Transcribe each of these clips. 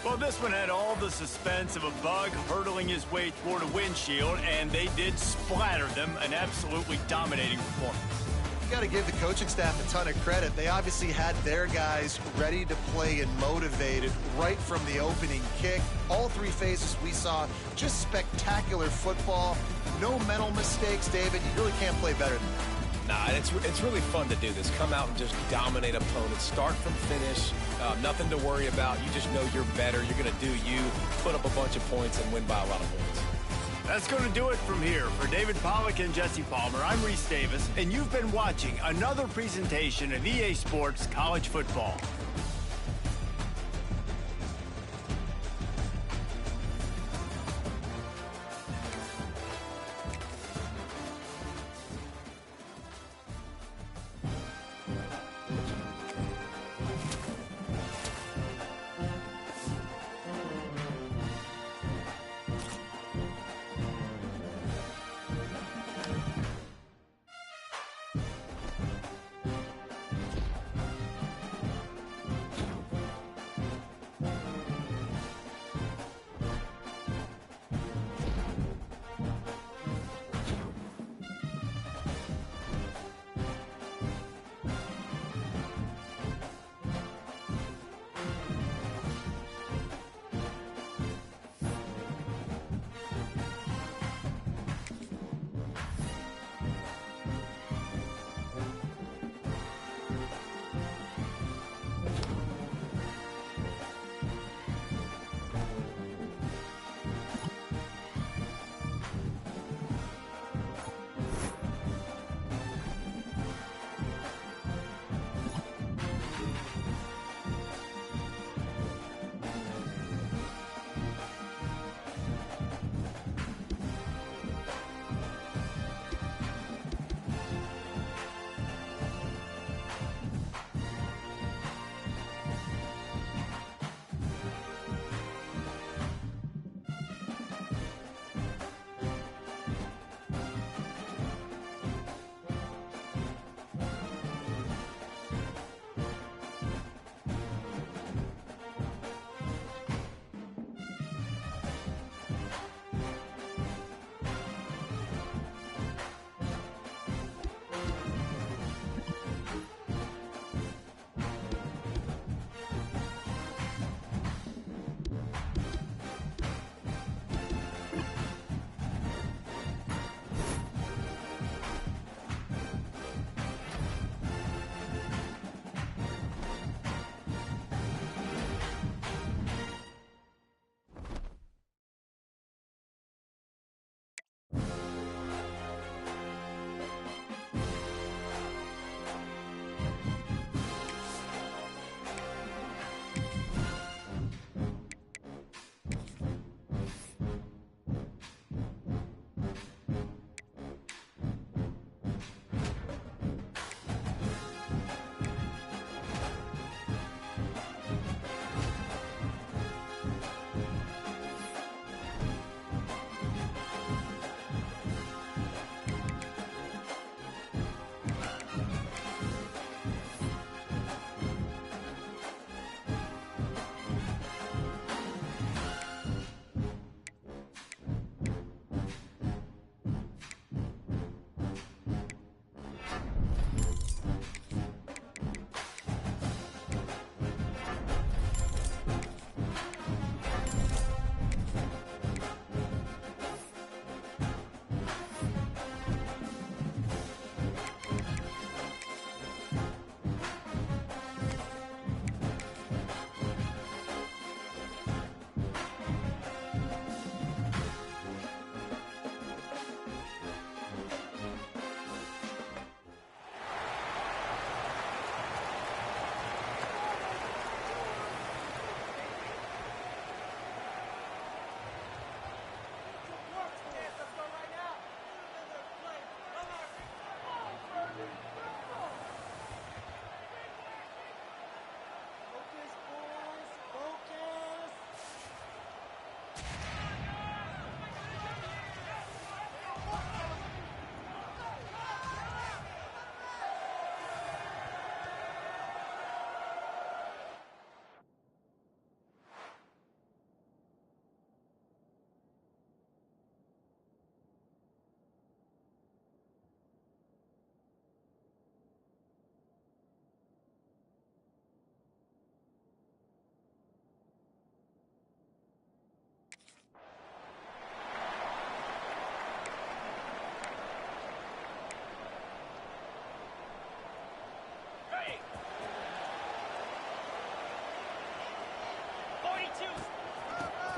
Well, this one had all the suspense of a bug hurtling his way toward a windshield, and they did splatter them. An absolutely dominating performance. You got to give the coaching staff a ton of credit. They obviously had their guys ready to play and motivated right from the opening kick. All three phases we saw just spectacular football. No mental mistakes, David. You really can't play better than that. Nah, it's really fun to do this. Come out and just dominate opponents. Start from finish. Nothing to worry about. You just know you're better. You're going to do you, put up a bunch of points, and win by a lot of points. That's going to do it from here. For David Pollack and Jesse Palmer, I'm Reese Davis, and you've been watching another presentation of EA Sports College Football.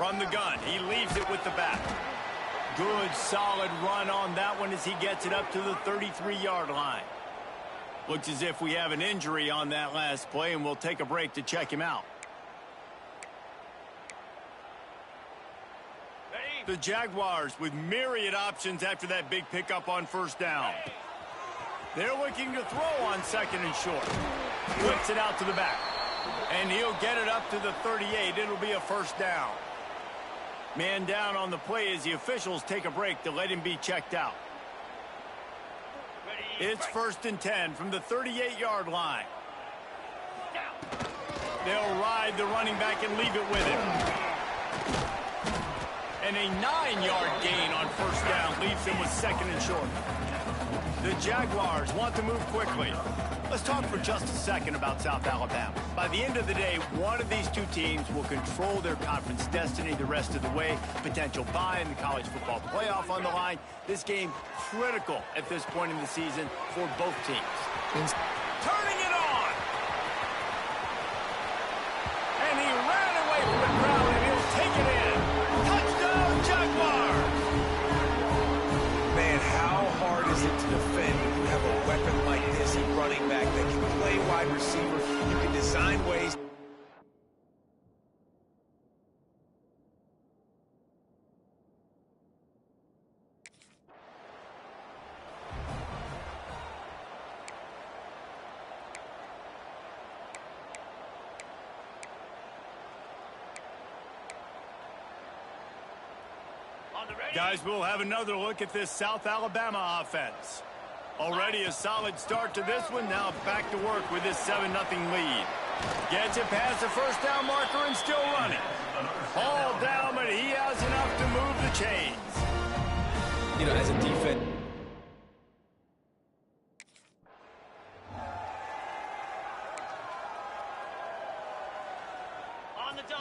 From the gun, he leaves it with the back. Good, solid run on that one as he gets it up to the 33-yard line. Looks as if we have an injury on that last play, and we'll take a break to check him out. The Jaguars with myriad options after that big pickup on first down. They're looking to throw on second and short. Flips it out to the back. And he'll get it up to the 38. It'll be a first down. Man down on the play as the officials take a break to let him be checked out. It's 1st and 10 from the 38-yard line. They'll ride the running back and leave it with him. And a 9-yard gain on first down leaves him with second and short. The Jaguars want to move quickly. Let's talk for just a second about South Alabama. By the end of the day, one of these two teams will control their conference destiny the rest of the way. Potential bye in the college football playoff on the line. This game critical at this point in the season for both teams. Turning it on! And he ran away from the crowd, and he'll take it in. Touchdown, Jaguars! Man, how hard is it to defend when you have a weapon like this, a running back that can play wide receiver? You can design ways. Guys, we'll have another look at this South Alabama offense. Already a solid start to this one. Now back to work with this 7-0 lead. Gets it past the first down marker and still running. All down, but he has enough to move the chains. You know, as a defense.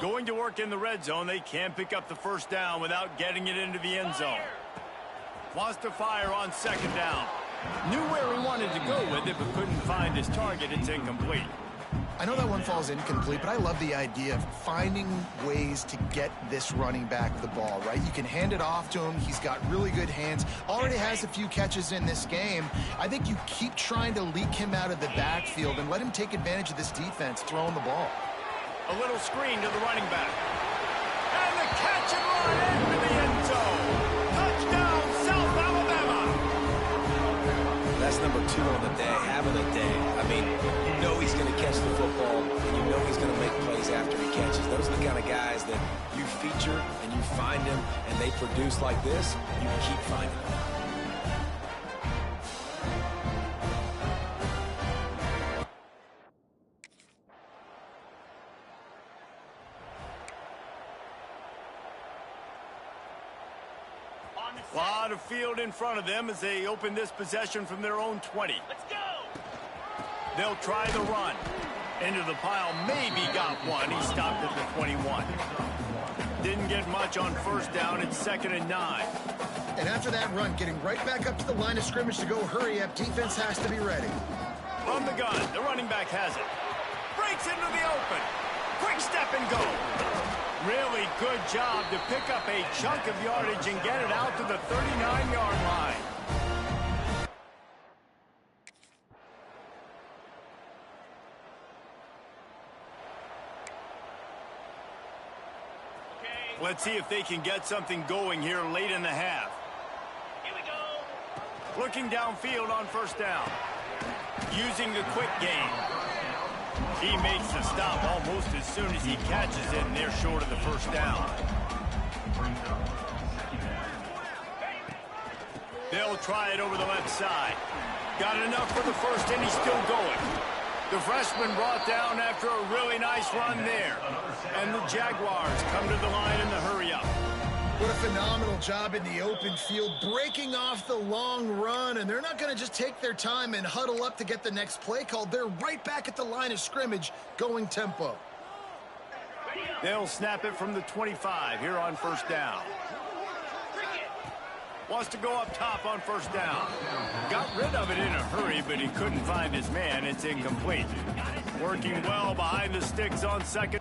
Going to work in the red zone, they can't pick up the first down without getting it into the end zone. Wants to fire on second down. Knew where he wanted to go with it, but couldn't find his target. It's incomplete. I know that one falls incomplete, but I love the idea of finding ways to get this running back the ball, right? You can hand it off to him. He's got really good hands. Already has a few catches in this game. I think you keep trying to leak him out of the backfield and let him take advantage of this defense throwing the ball. A little screen to the running back. And the catch and run into the end zone. Touchdown, South Alabama. That's number 2 on the day, having a day. I mean, you know he's going to catch the football, and you know he's going to make plays after he catches. Those are the kind of guys that you feature and you find them, and they produce like this, you keep finding them. A lot of field in front of them as they open this possession from their own 20. Let's go! They'll try the run. Into the pile, maybe got one. He stopped at the 21. Didn't get much on first down. It's 2nd and 9. And after that run, getting right back up to the line of scrimmage to go hurry up, defense has to be ready. From the gun, the running back has it. Breaks into the open. Quick step and go. Really good job to pick up a chunk of yardage and get it out to the 39-yard line. Let's see if they can get something going here late in the half. Here we go. Looking downfield on first down. Using the quick game. He makes the stop almost as soon as he catches it, and they're short of the first down. They'll try it over the left side. Got enough for the first, and he's still going. The freshman brought down after a really nice run there. And the Jaguars come to the line in the hurry-up. What a phenomenal job in the open field, breaking off the long run, and they're not going to just take their time and huddle up to get the next play called. They're right back at the line of scrimmage, going tempo. They'll snap it from the 25 here on first down. Wants to go up top on first down. Got rid of it in a hurry, but he couldn't find his man. It's incomplete. Working well behind the sticks on second.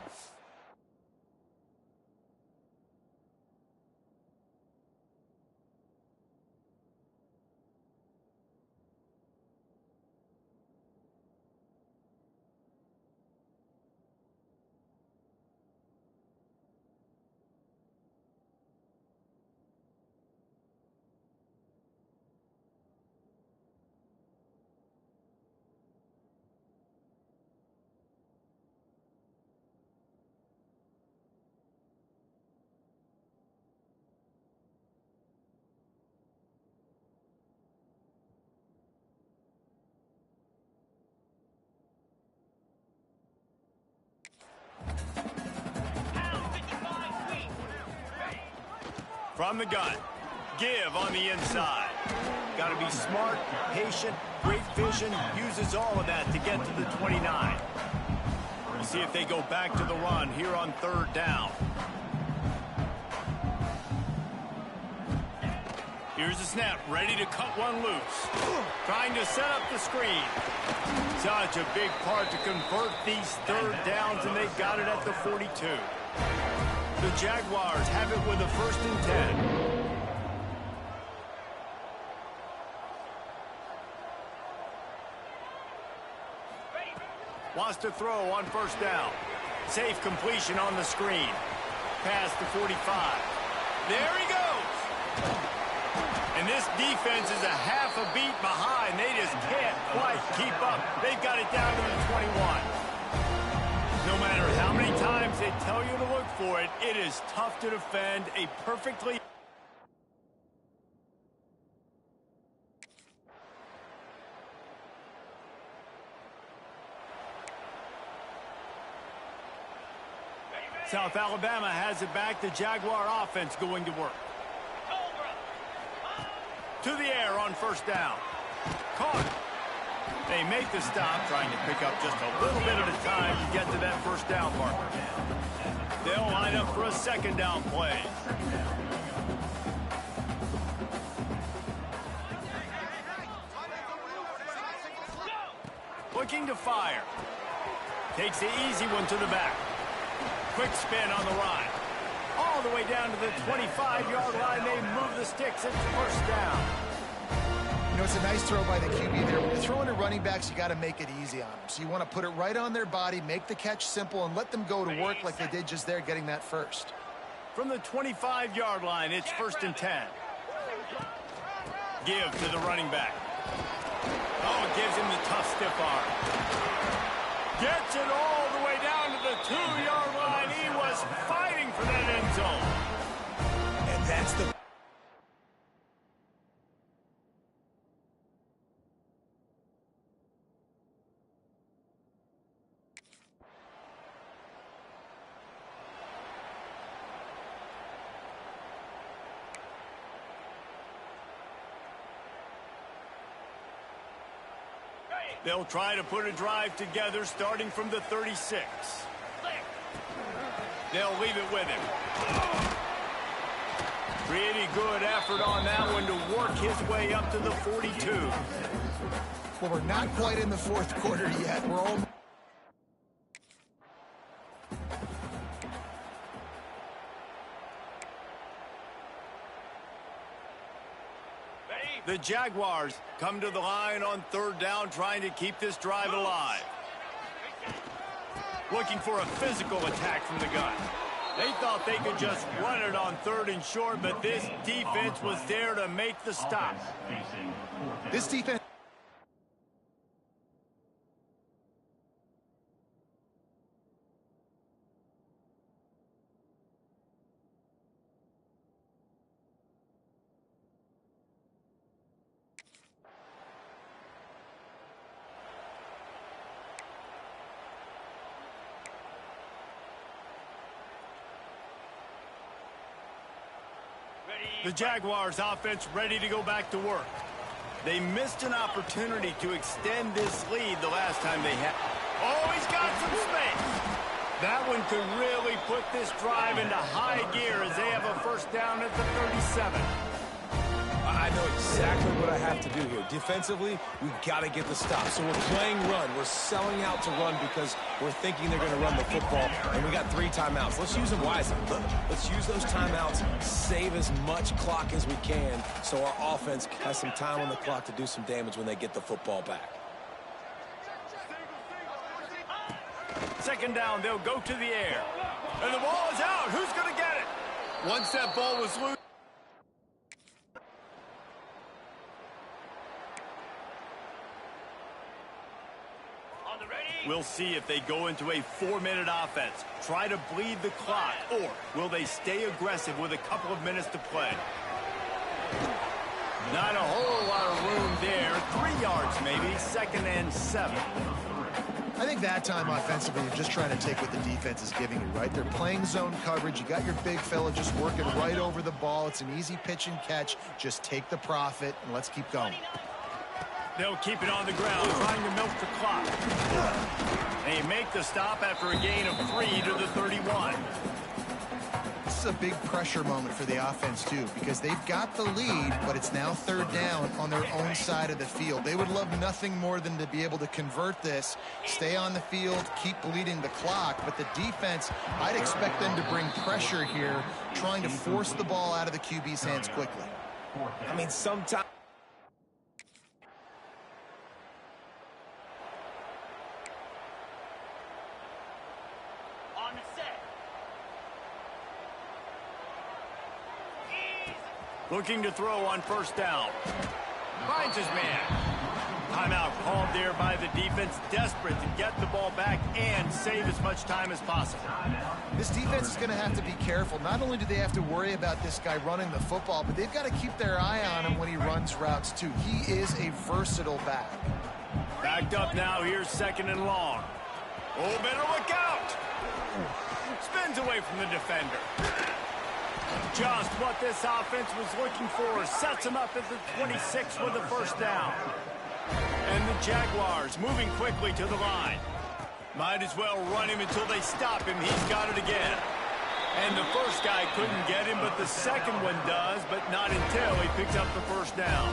From the gun. Give on the inside. Got to be smart, patient, great vision. Uses all of that to get to the 29. We'll see if they go back to the run here on 3rd down. Here's the snap, ready to cut one loose. Trying to set up the screen. Such a big part to convert these 3rd downs, and they got it at the 42. The Jaguars have it with a 1st and 10. Wants to throw on 1st down. Safe completion on the screen. Past the 45. There he goes. And this defense is a half a beat behind. They just can't quite keep up. They've got it down to the 21. No matter how many times they tell you to look for it, it is tough to defend a perfectly... South Alabama has it back. The Jaguar offense going to work. To the air on 1st down. Caught. They make the stop, trying to pick up just a little bit at a time to get to that 1st down marker. They'll line up for a 2nd down play. Looking to fire. Takes the easy one to the back. Quick spin on the ride. All the way down to the 25-yard line. They move the sticks. It's 1st down. You know, it's a nice throw by the QB there. When you're throwing to running backs, you got to make it easy on them. So you want to put it right on their body, make the catch simple, and let them go to work like they did just there, getting that first. From the 25-yard line, it's 1st and 10. Give to the running back. Oh, it gives him the tough stiff arm. Gets it all the way down to the 2-yard line. He was fighting for that end zone. And that's the... They'll try to put a drive together starting from the 36. They'll leave it with him. Pretty good effort on that one to work his way up to the 42. Well, we're not quite in the 4th quarter yet. We're all... The Jaguars come to the line on 3rd down, trying to keep this drive alive. Looking for a physical attack from the gun. They thought they could just run it on 3rd and short, but this defense was there to make the stop. This defense... The Jaguars offense ready to go back to work. They missed an opportunity to extend this lead the last time they had. Oh, he's got some space. That one could really put this drive into high gear as they have a 1st down at the 37. I know exactly what I have to do here. Defensively, we've got to get the stop. So we're playing run. We're selling out to run because we're thinking they're going to run the football, and we got 3 timeouts. Let's use them wisely. Let's use those timeouts, save as much clock as we can so our offense has some time on the clock to do some damage when they get the football back. 2nd down, they'll go to the air. And the ball is out. Who's going to get it? Once that ball was loose. We'll see if they go into a 4-minute offense, try to bleed the clock, or will they stay aggressive with a couple of minutes to play? Not a whole lot of room there. 3 yards maybe, 2nd and 7. I think that time offensively, you're just trying to take what the defense is giving you, right? They're playing zone coverage. You got your big fella just working right over the ball. It's an easy pitch and catch. Just take the profit, and let's keep going. They'll keep it on the ground, trying to milk the clock. They make the stop after a gain of 3 to the 31. This is a big pressure moment for the offense, too, because they've got the lead, but it's now 3rd down on their own side of the field. They would love nothing more than to be able to convert this, stay on the field, keep bleeding the clock. But the defense, I'd expect them to bring pressure here, trying to force the ball out of the QB's hands quickly. I mean, sometimes... Looking to throw on 1st down. Finds his man. Timeout called there by the defense, desperate to get the ball back and save as much time as possible. This defense is going to have to be careful. Not only do they have to worry about this guy running the football, but they've got to keep their eye on him when he runs routes, too. He is a versatile back. Backed up now. Here's 2nd and long. Oh, better look out. Spins away from the defender. Just what this offense was looking for. Sets him up at the 26 with the 1st down. And the Jaguars moving quickly to the line. Might as well run him until they stop him. He's got it again. And the first guy couldn't get him, but the second one does, but not until he picks up the 1st down.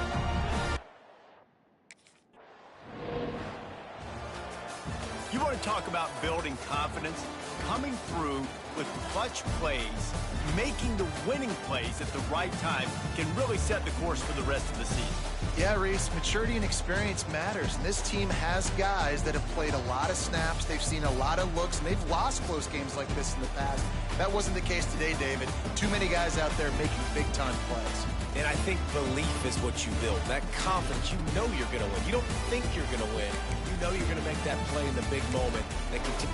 You want to talk about building confidence? Coming through with clutch plays, making the winning plays at the right time can really set the course for the rest of the season. Yeah, Reese, maturity and experience matters, and this team has guys that have played a lot of snaps, they've seen a lot of looks, and they've lost close games like this in the past. That wasn't the case today, David. Too many guys out there making big-time plays. And I think belief is what you build. That confidence, you know you're going to win. You don't think you're going to win. You know you're going to make that play in the big moment that can...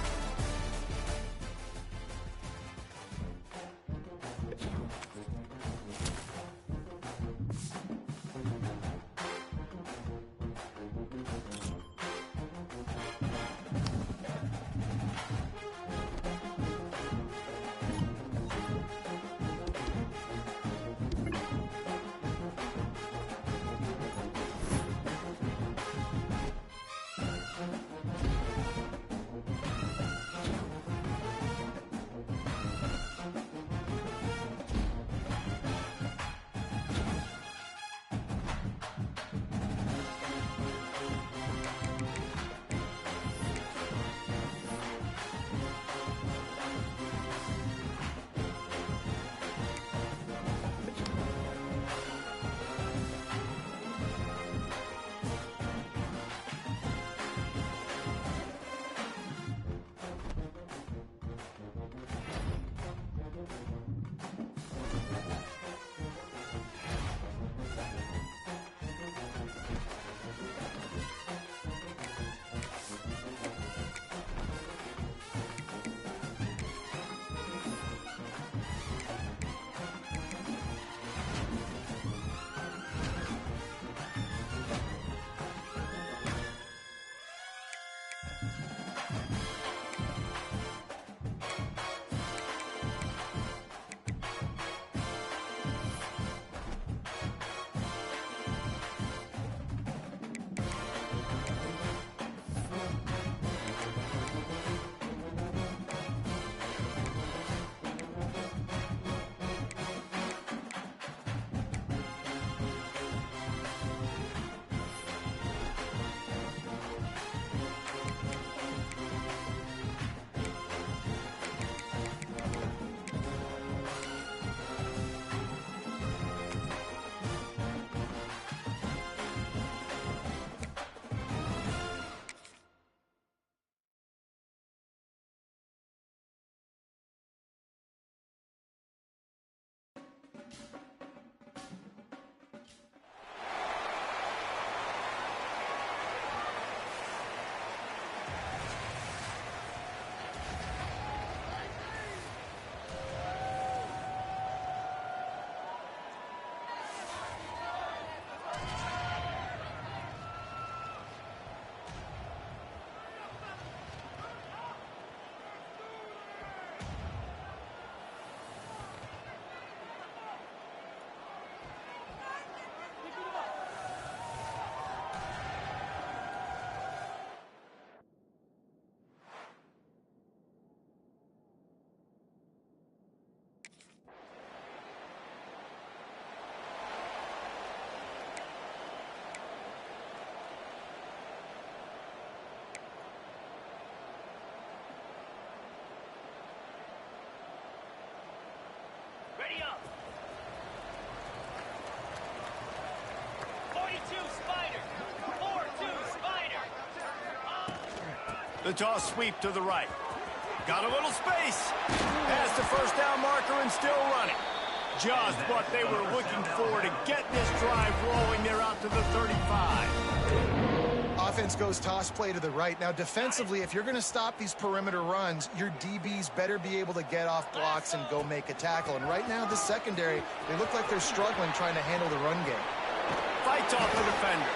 The toss sweep to the right. Got a little space. Past the first down marker and still running. Just what they were looking for to get this drive rolling. They're out to the 35. Offense goes toss play to the right. Now, defensively, if you're going to stop these perimeter runs, your DBs better be able to get off blocks and go make a tackle. And right now, the secondary, they look like they're struggling trying to handle the run game. Fights off the defender.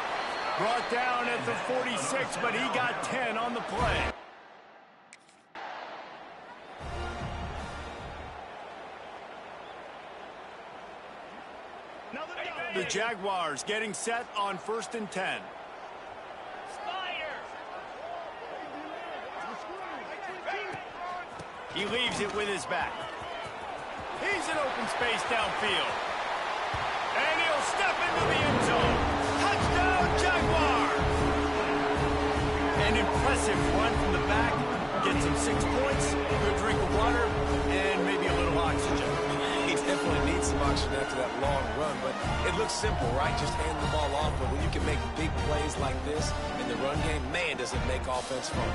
Brought down at the 46, but he got 10 on the play. The Jaguars getting set on 1st and 10. He leaves it with his back. He's in open space downfield. And he'll step into the end zone. Touchdown, Jaguars! An impressive run from the back. Gets him 6 points, a good drink of water, and maybe a little oxygen. He definitely needs some oxygen after that long run, but it looks simple, right? Just hand the ball off, but when you can make big plays like this in the run game, man, does it make offense fun.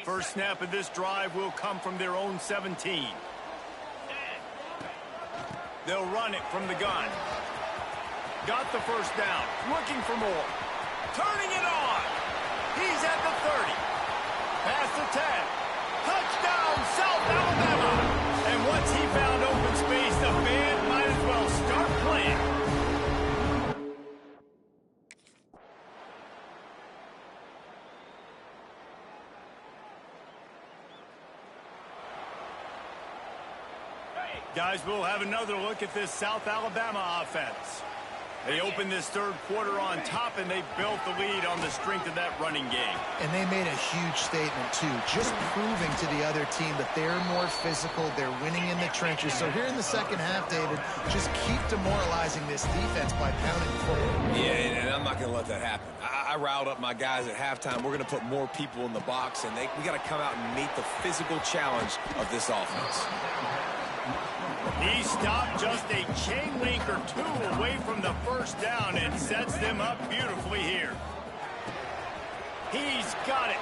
First snap of this drive will come from their own 17. They'll run it from the gun. Got the first down. Looking for more. Turning it on. He's at the 30. Past the 10. Touchdown, South Alabama. And once he found open space, the band might as well start playing. Guys, we'll have another look at this South Alabama offense. They opened this third quarter on top, and they built the lead on the strength of that running game. And they made a huge statement, too, just proving to the other team that they're more physical, they're winning in the trenches. So here in the second half, David, just keep demoralizing this defense by pounding the football. Yeah, and I'm not going to let that happen. I riled up my guys at halftime. We're going to put more people in the box, and we got to come out and meet the physical challenge of this offense. He stopped just a chain link or two away from the first down and sets them up beautifully here. He's got it.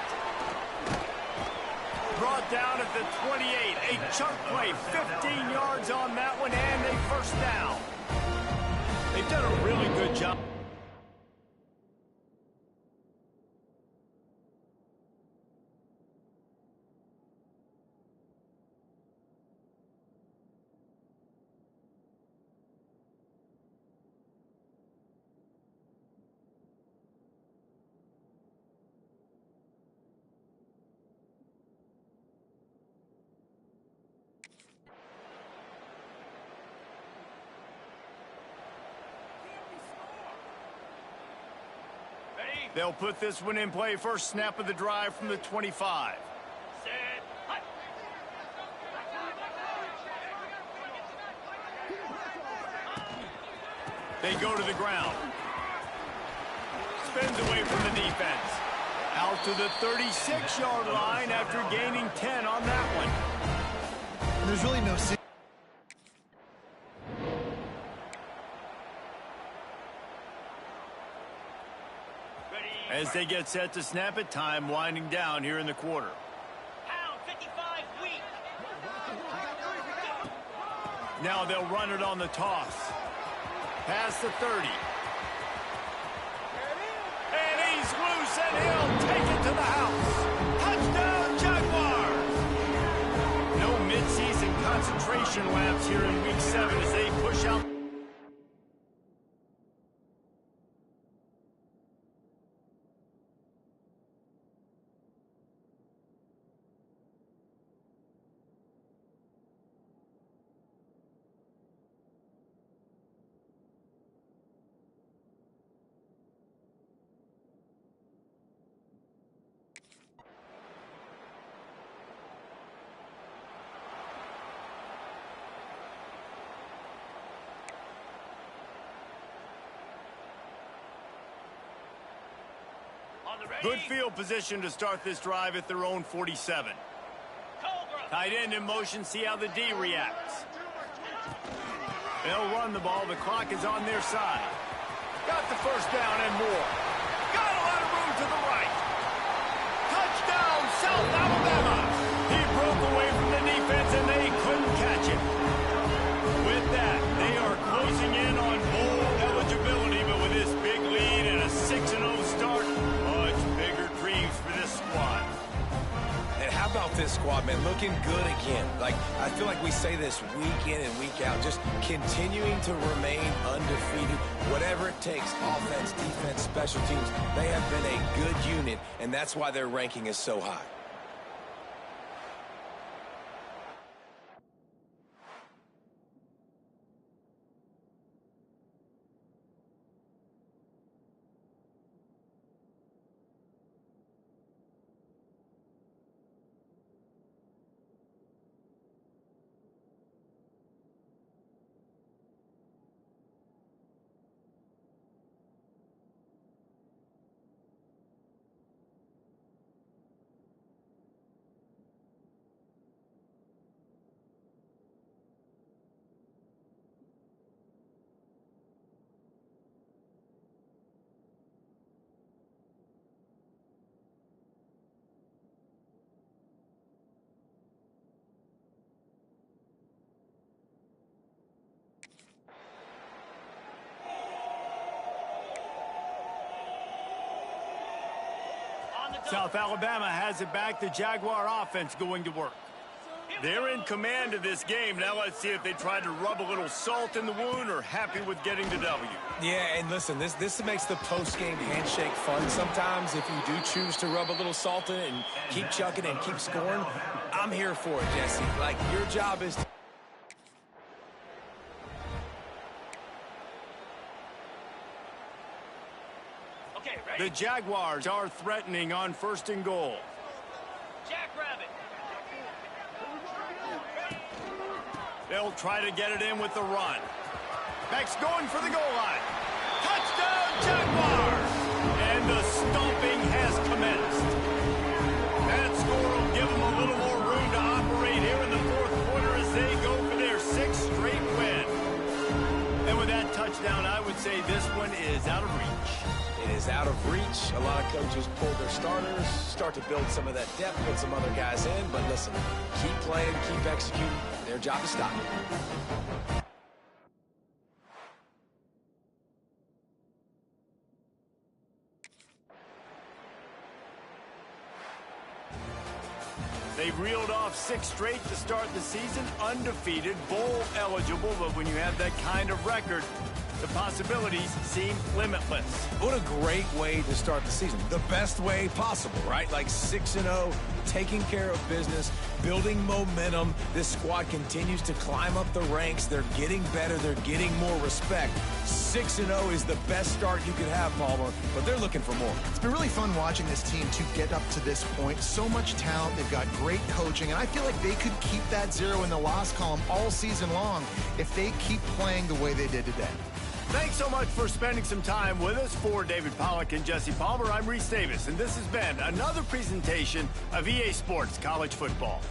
Brought down at the 28. A chunk play, 15 yards on that one, and a first down. They've done a really good job. They'll put this one in play. First snap of the drive from the 25. They go to the ground. Spins away from the defense. Out to the 36-yard line after gaining 10 on that one. There's really no... As they get set to snap it, time winding down here in the quarter. Now they'll run it on the toss. Past the 30. And he's loose, and he'll take it to the house. Touchdown, Jaguars! No midseason concentration laps here in Week 7 as they push out. Good field position to start this drive at their own 47. Tight end in motion, see how the D reacts. They'll run the ball. The clock is on their side. Got the first down and more. Got a lot of room to the right. Touchdown, South Alabama. He broke away from the defense, and they couldn't catch him. With that, they are closing in on bowl eligibility, but with this big lead and a 6-0 start, much bigger dreams for this squad. And how about this squad, man? Looking good again. Like, I feel like we say this week in and week out, just continuing to remain undefeated. Whatever it takes, offense, defense, special teams, they have been a good unit, and that's why their ranking is so high. South Alabama has it back. The Jaguar offense going to work. They're in command of this game. Now let's see if they try to rub a little salt in the wound or happy with getting the W. Yeah, and listen, this makes the post-game handshake fun sometimes. If you do choose to rub a little salt in it and keep chucking and keep scoring, I'm here for it, Jesse. Like, your job is to... The Jaguars are threatening on 1st and goal. Jackrabbit. They'll try to get it in with the run. Beck's going for the goal line. Touchdown, Jaguars! And the stomping has commenced. That score will give them a little more room to operate here in the 4th quarter as they go for their 6th straight win. And with that touchdown, I would say this one is out of reach. It is out of reach. A lot of coaches pull their starters, start to build some of that depth, put some other guys in. But listen, keep playing, keep executing. Their job is stop it. They've reeled off 6 straight to start the season, undefeated, bowl eligible, but when you have that kind of record, the possibilities seem limitless. What a great way to start the season. The best way possible, right? Like 6-0, taking care of business, building momentum. This squad continues to climb up the ranks. They're getting better. They're getting more respect. 6-0 is the best start you could have, Palmer, but they're looking for more. It's been really fun watching this team to get up to this point. So much talent. They've got great coaching, and I feel like they could keep that 0 in the loss column all season long if they keep playing the way they did today. Thanks so much for spending some time with us. For David Pollack and Jesse Palmer, I'm Reese Davis, and this has been another presentation of EA Sports College Football.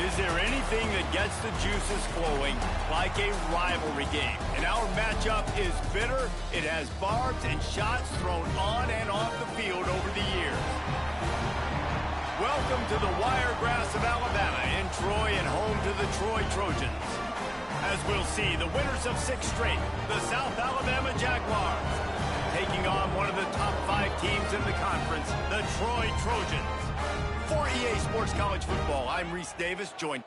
Is there anything that gets the juices flowing like a rivalry game? And our matchup is bitter. It has barbs and shots thrown on and off the field over the years. Welcome to the Wiregrass of Alabama in Troy and home to the Troy Trojans. As we'll see, the winners of 6 straight, the South Alabama Jaguars, taking on one of the top 5 teams in the conference, the Troy Trojans. For EA Sports College Football, I'm Reese Davis, joined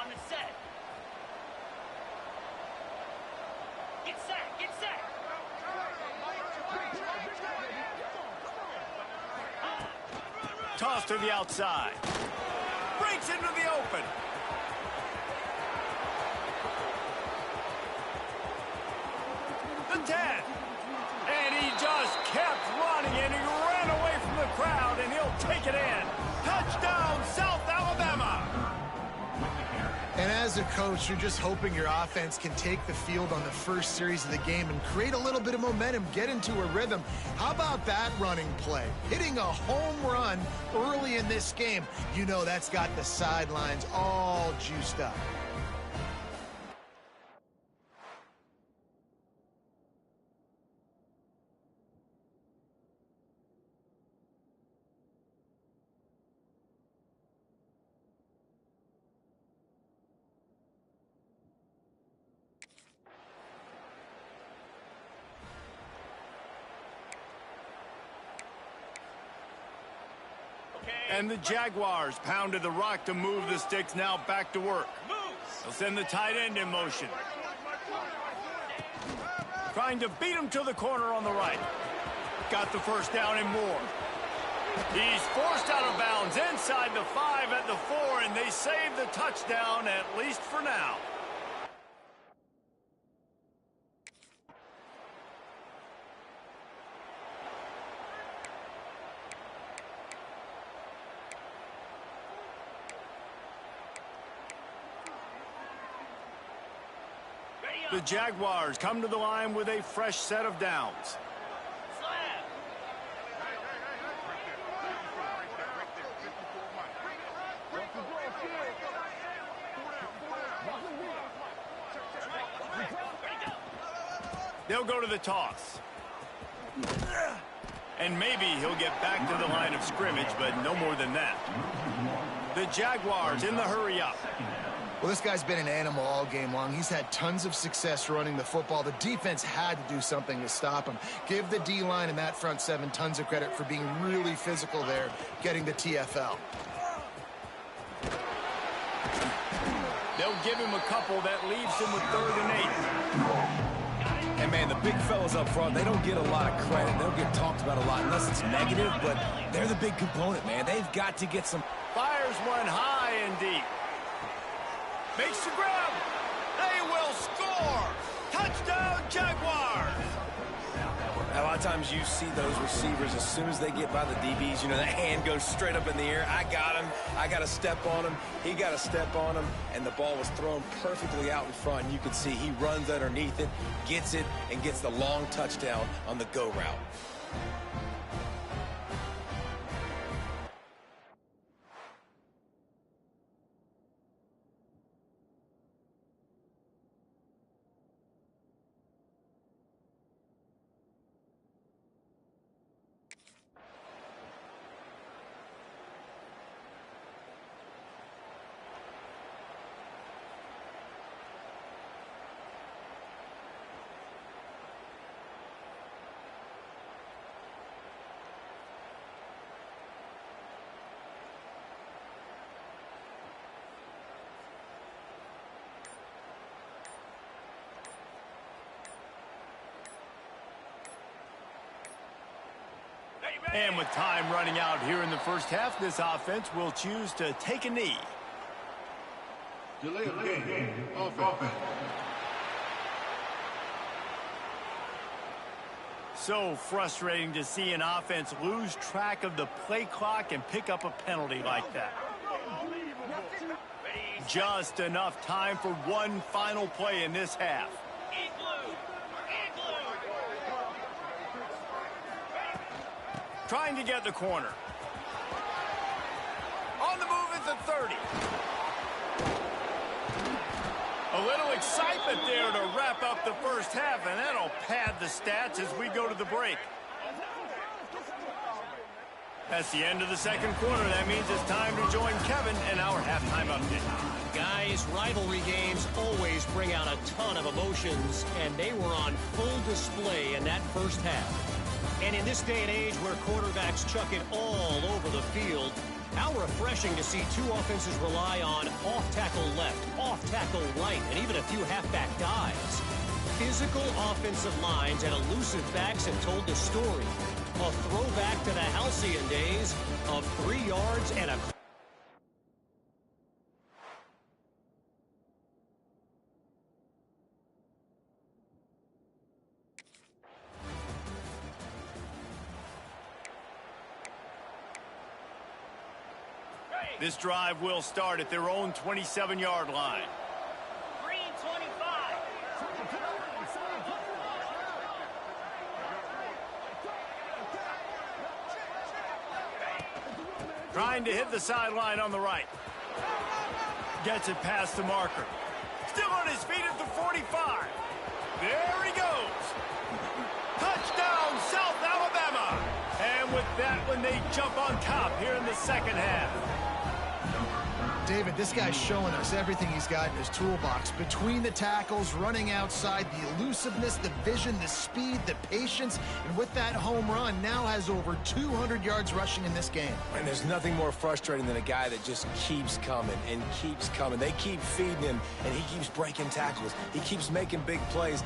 On the set. Get set, get set. toss to the outside. Breaks into the open. The 10. And he just kept running, and he ran away from the crowd, and he'll take it in. Touchdown, South Alabama. And as a coach, you're just hoping your offense can take the field on the first series of the game and create a little bit of momentum, get into a rhythm. How about that running play? Hitting a home run early in this game. You know that's got the sidelines all juiced up. And the Jaguars pounded the rock to move the sticks, now back to work. They'll send the tight end in motion. Trying to beat him to the corner on the right. Got the first down and more. He's forced out of bounds inside the 5 at the 4, and they save the touchdown, at least for now. The Jaguars come to the line with a fresh set of downs. They'll go to the toss. And maybe he'll get back to the line of scrimmage, but no more than that. The Jaguars in the hurry up. Well, this guy's been an animal all game long. He's had tons of success running the football. The defense had to do something to stop him. Give the D-line and that front seven tons of credit for being really physical there, getting the TFL. They'll give him a couple that leaves him with 3rd and 8. And, man, the big fellas up front, they don't get a lot of credit. They don't get talked about a lot unless it's negative, but they're the big component, man. They've got to get some... Fires one high and deep. Makes the grab. They will score. Touchdown, Jaguars. A lot of times you see those receivers, as soon as they get by the DBs, you know, that hand goes straight up in the air. I got him. I got to step on him. He got to step on him. And the ball was thrown perfectly out in front. And you can see he runs underneath it, gets it, and gets the long touchdown on the go route. And with time running out here in the first half, this offense will choose to take a knee. Delay of game. Offense. So frustrating to see an offense lose track of the play clock and pick up a penalty like that. Just enough time for one final play in this half. Trying to get the corner. On the move at the 30. A little excitement there to wrap up the first half, and that'll pad the stats as we go to the break. That's the end of the second quarter. That means it's time to join Kevin in our halftime update. Guys, rivalry games always bring out a ton of emotions, and they were on full display in that first half. And in this day and age where quarterbacks chuck it all over the field, how refreshing to see two offenses rely on off-tackle left, off-tackle right, and even a few halfback dives. Physical offensive lines and elusive backs have told the story. A throwback to the halcyon days of 3 yards and a... This drive will start at their own 27-yard line. Green 25. Trying to hit the sideline on the right. Gets it past the marker. Still on his feet at the 45. There he goes. Touchdown, South Alabama. And with that one, they jump on top here in the second half. David, this guy's showing us everything he's got in his toolbox. Between the tackles, running outside, the elusiveness, the vision, the speed, the patience, and with that home run, now has over 200 yards rushing in this game. And there's nothing more frustrating than a guy that just keeps coming and keeps coming. They keep feeding him, and he keeps breaking tackles. He keeps making big plays.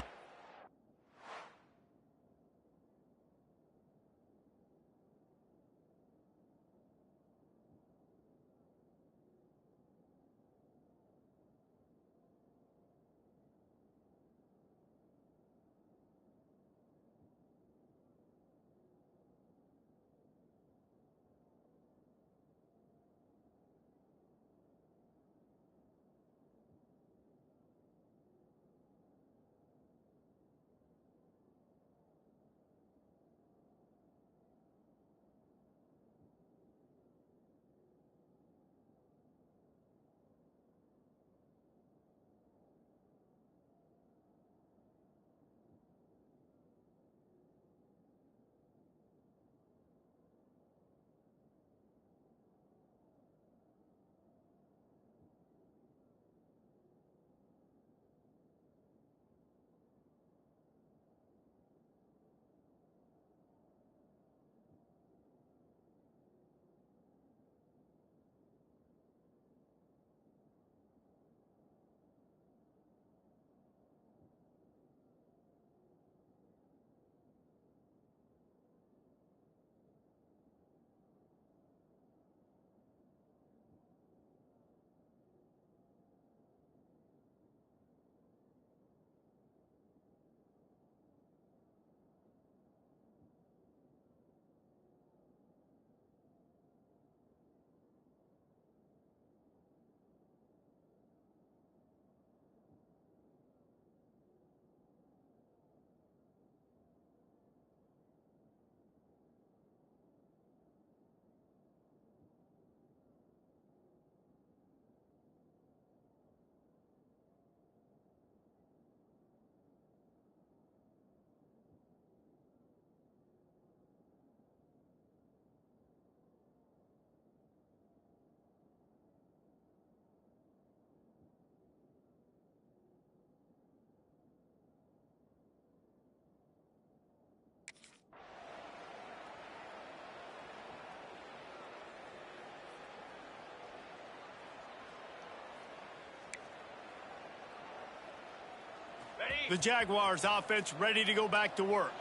The Jaguars offense ready to go back to work.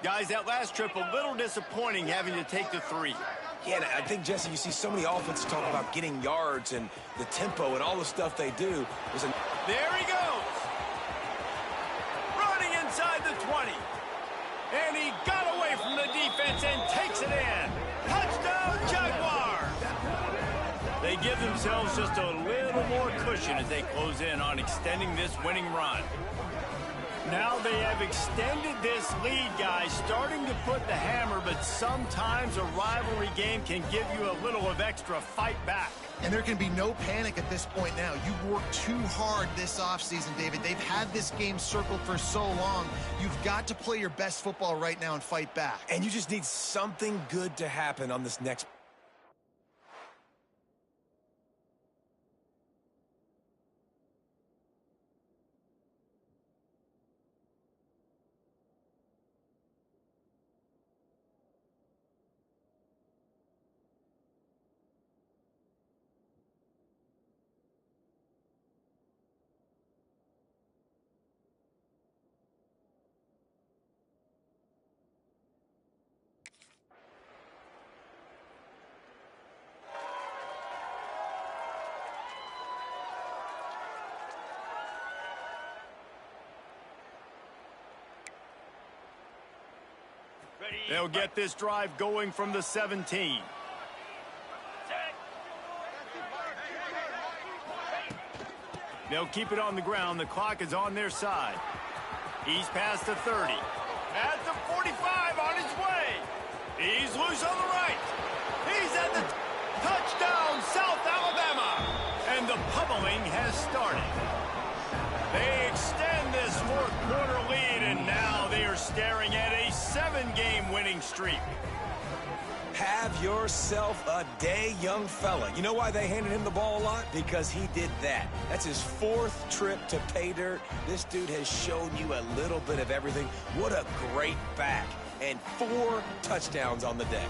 Guys, that last trip a little disappointing having to take the 3. Yeah, and I think, Jesse, you see so many offenses talk about getting yards and the tempo and all the stuff they do. There he goes. Running inside the 20. And he got away from the defense and takes it in. Touchdown, Jaguars. They give themselves just a little more cushion as they close in on extending this winning run. Now they have extended this lead, guys, starting to put the hammer, but sometimes a rivalry game can give you a little of extra fight back. And there can be no panic at this point now. You've worked too hard this offseason, David. They've had this game circled for so long. You've got to play your best football right now and fight back. And you just need something good to happen on this next. They'll get this drive going from the 17. They'll keep it on the ground. The clock is on their side. He's past the 30. At the 45 on his way. He's loose on the right. He's at the touchdown, South Alabama. And the pummeling has started. They extend this fourth quarter lead, and now they are staring at a 7-game winning streak. Have yourself a day, young fella. You know why they handed him the ball a lot? Because he did that. That's his 4th trip to pay dirt. This dude has shown you a little bit of everything. What a great back. And 4 touchdowns on the day.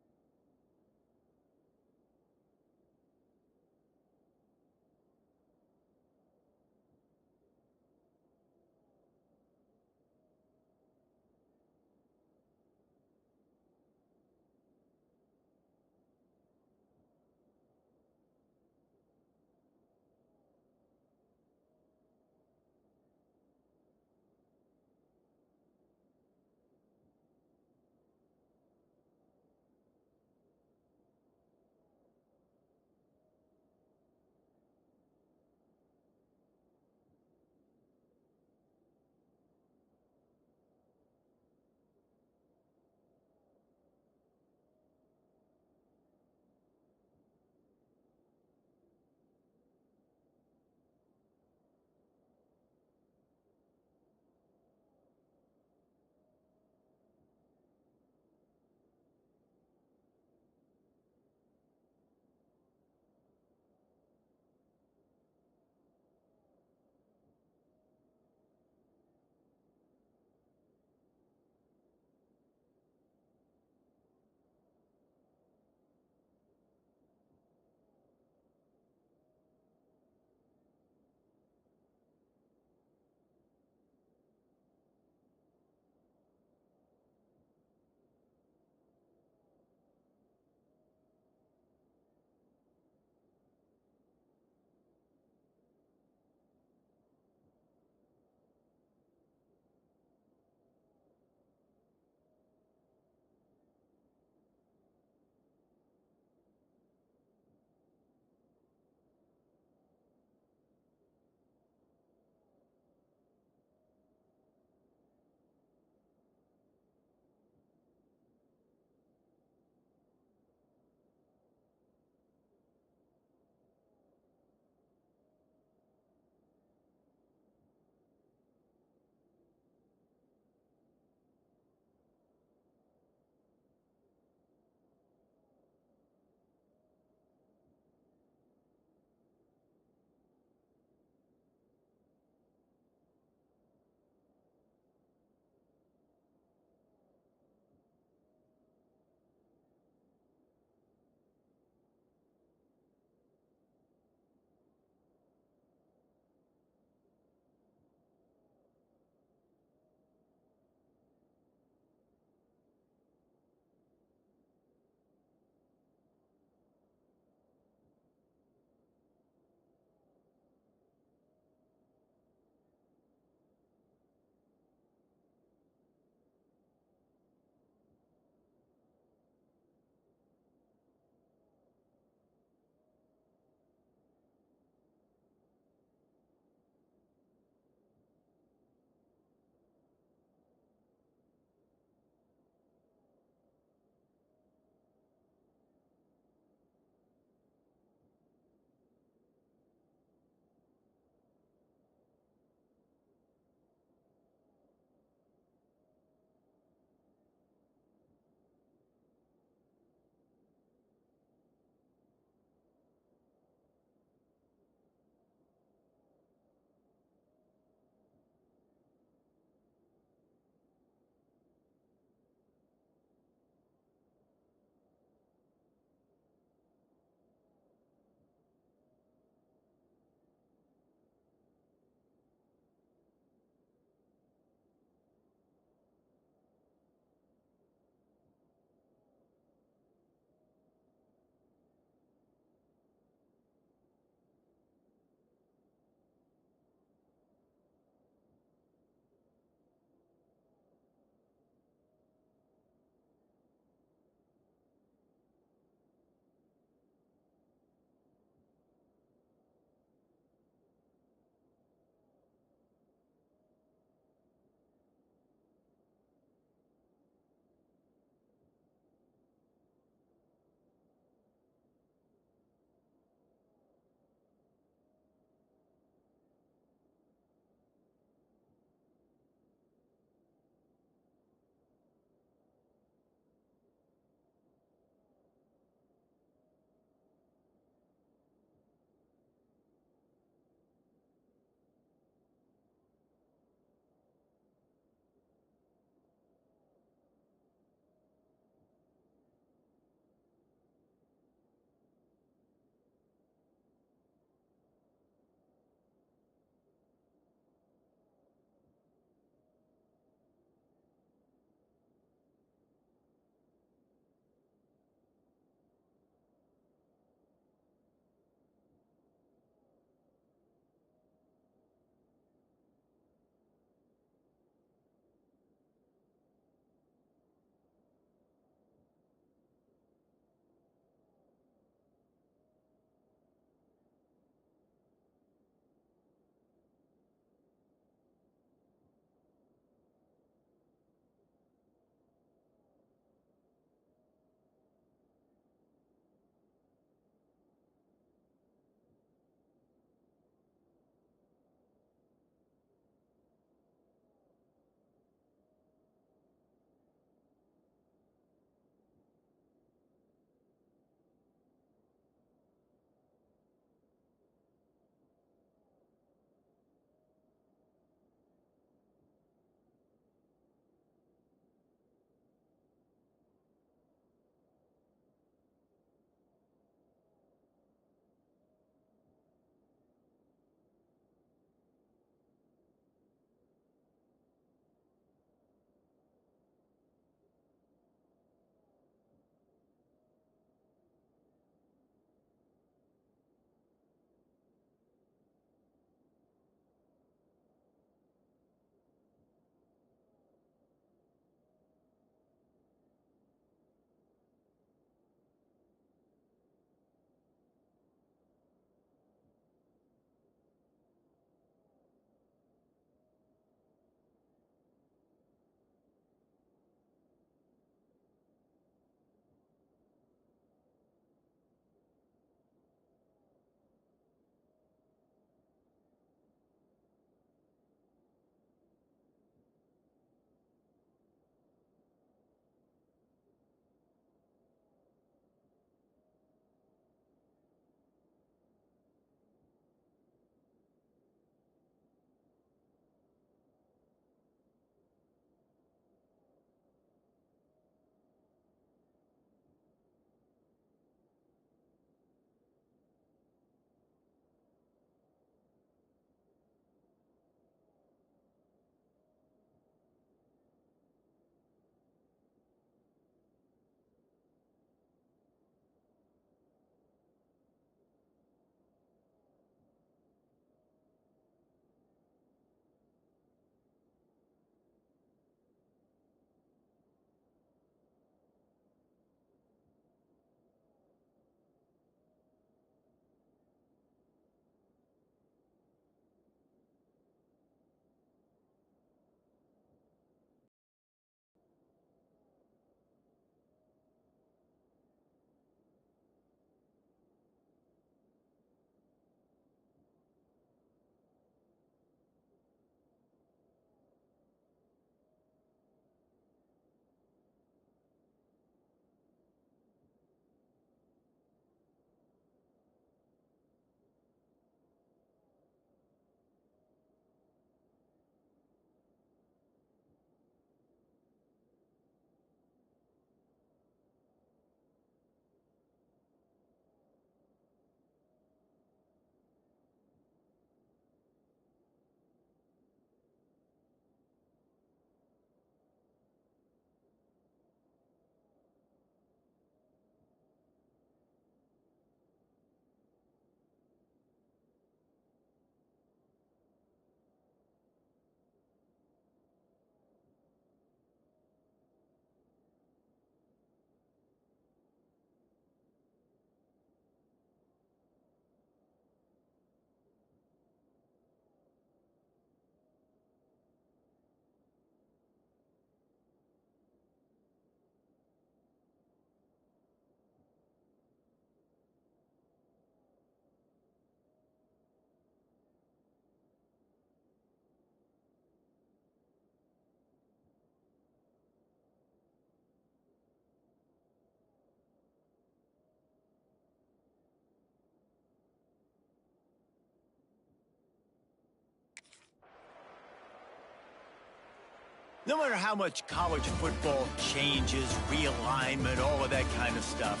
No matter how much college football changes, realignment, all of that kind of stuff,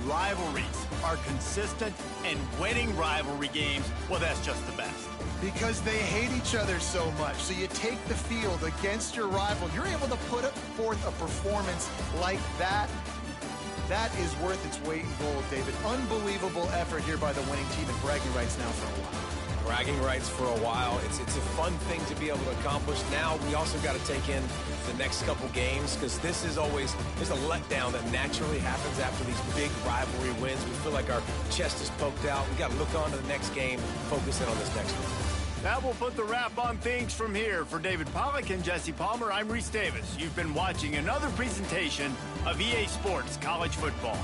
rivalries are consistent, and winning rivalry games, well, that's just the best. Because they hate each other so much. So you take the field against your rival. You're able to put forth a performance like that. That is worth its weight in gold, David. Unbelievable effort here by the winning team, and bragging rights now for a while. Bragging rights for a while. It's a fun thing to be able to accomplish. Now we also got to take in the next couple games, because this is always, there's a letdown that naturally happens after these big rivalry wins. We feel like our chest is poked out. We got to look on to the next game, focus in on this next one. That will put the wrap on things from here. For David Pollack and Jesse Palmer, I'm Reese Davis. You've been watching another presentation of EA Sports College Football.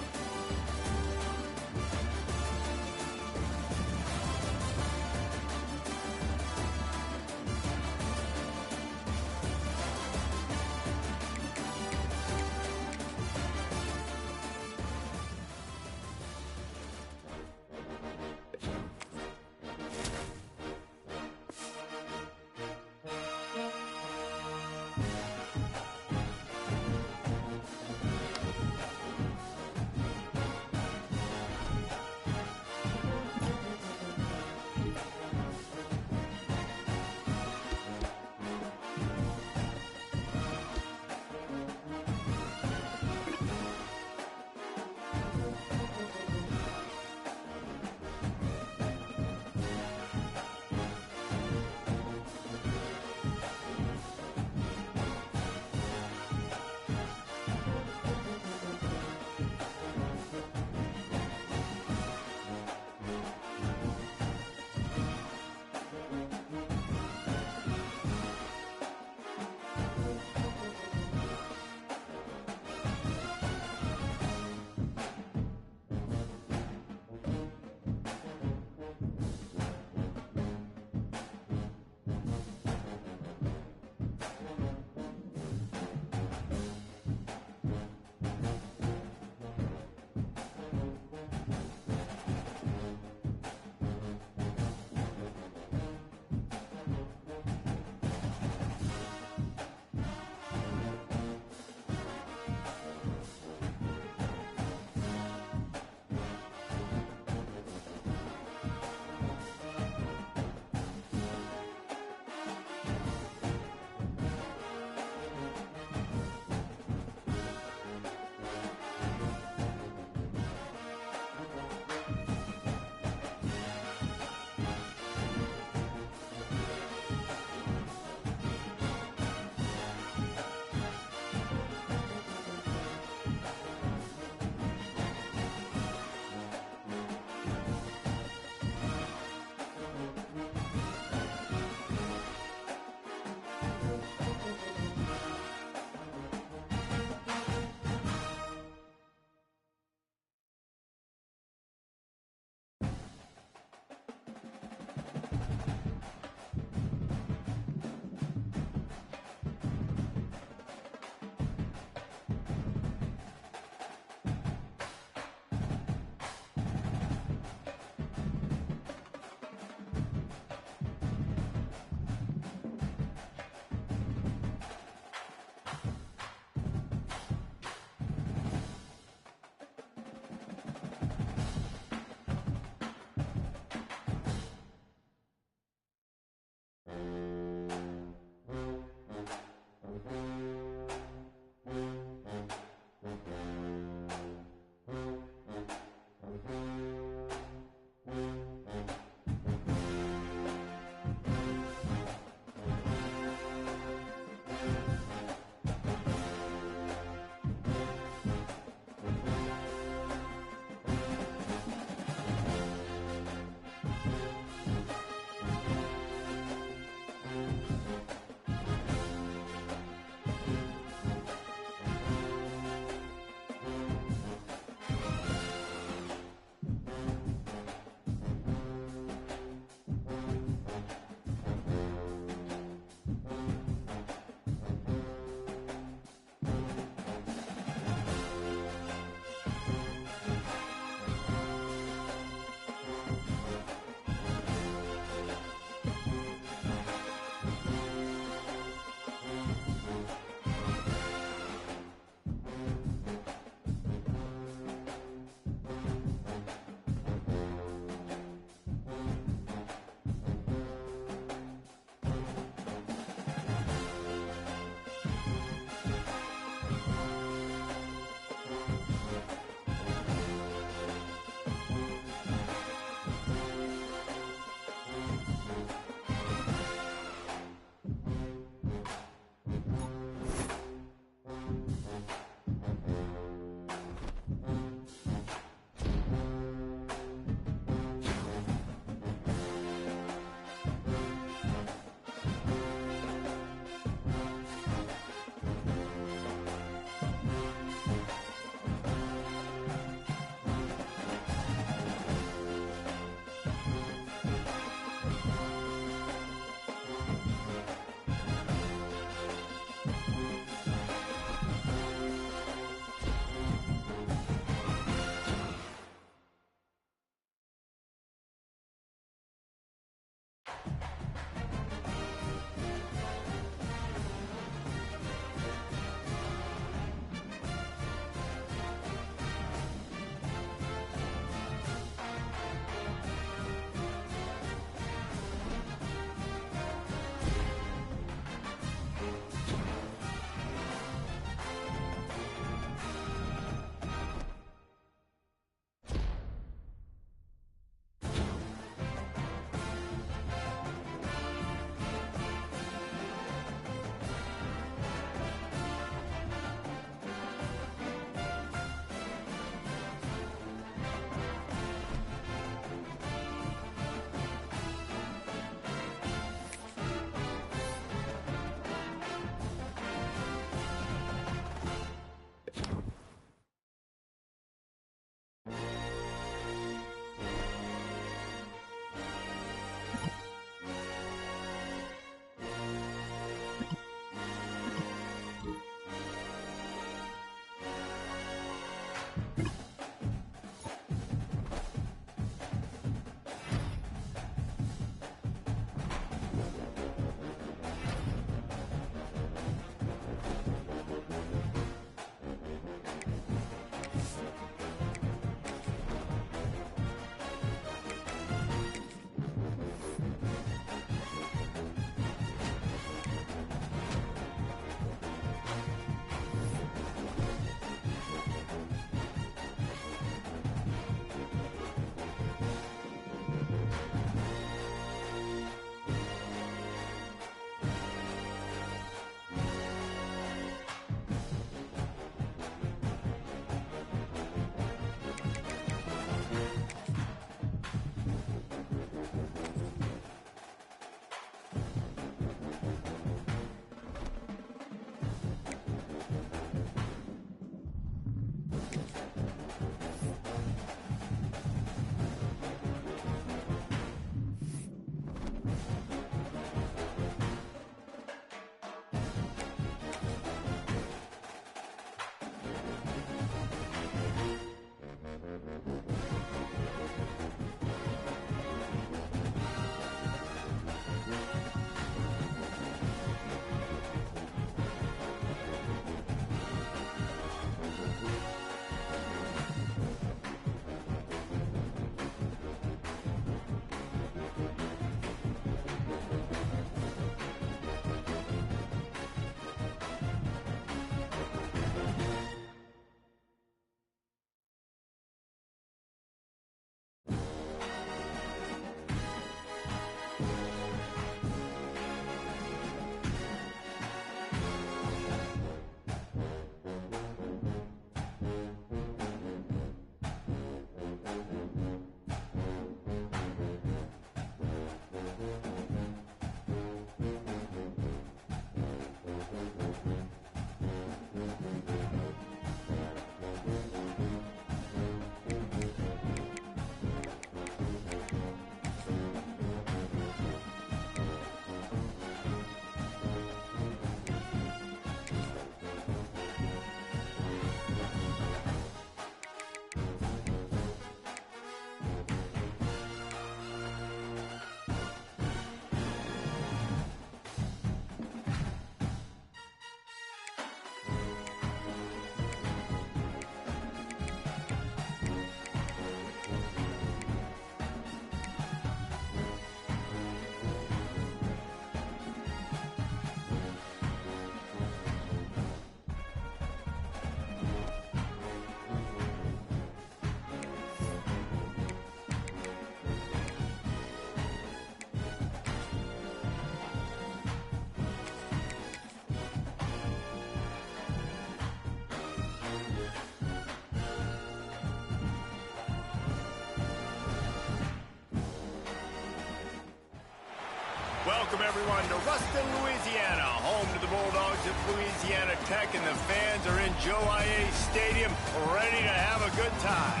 Welcome, everyone, to Ruston, Louisiana, home to the Bulldogs of Louisiana Tech, and the fans are in Joe I.A. Stadium ready to have a good time.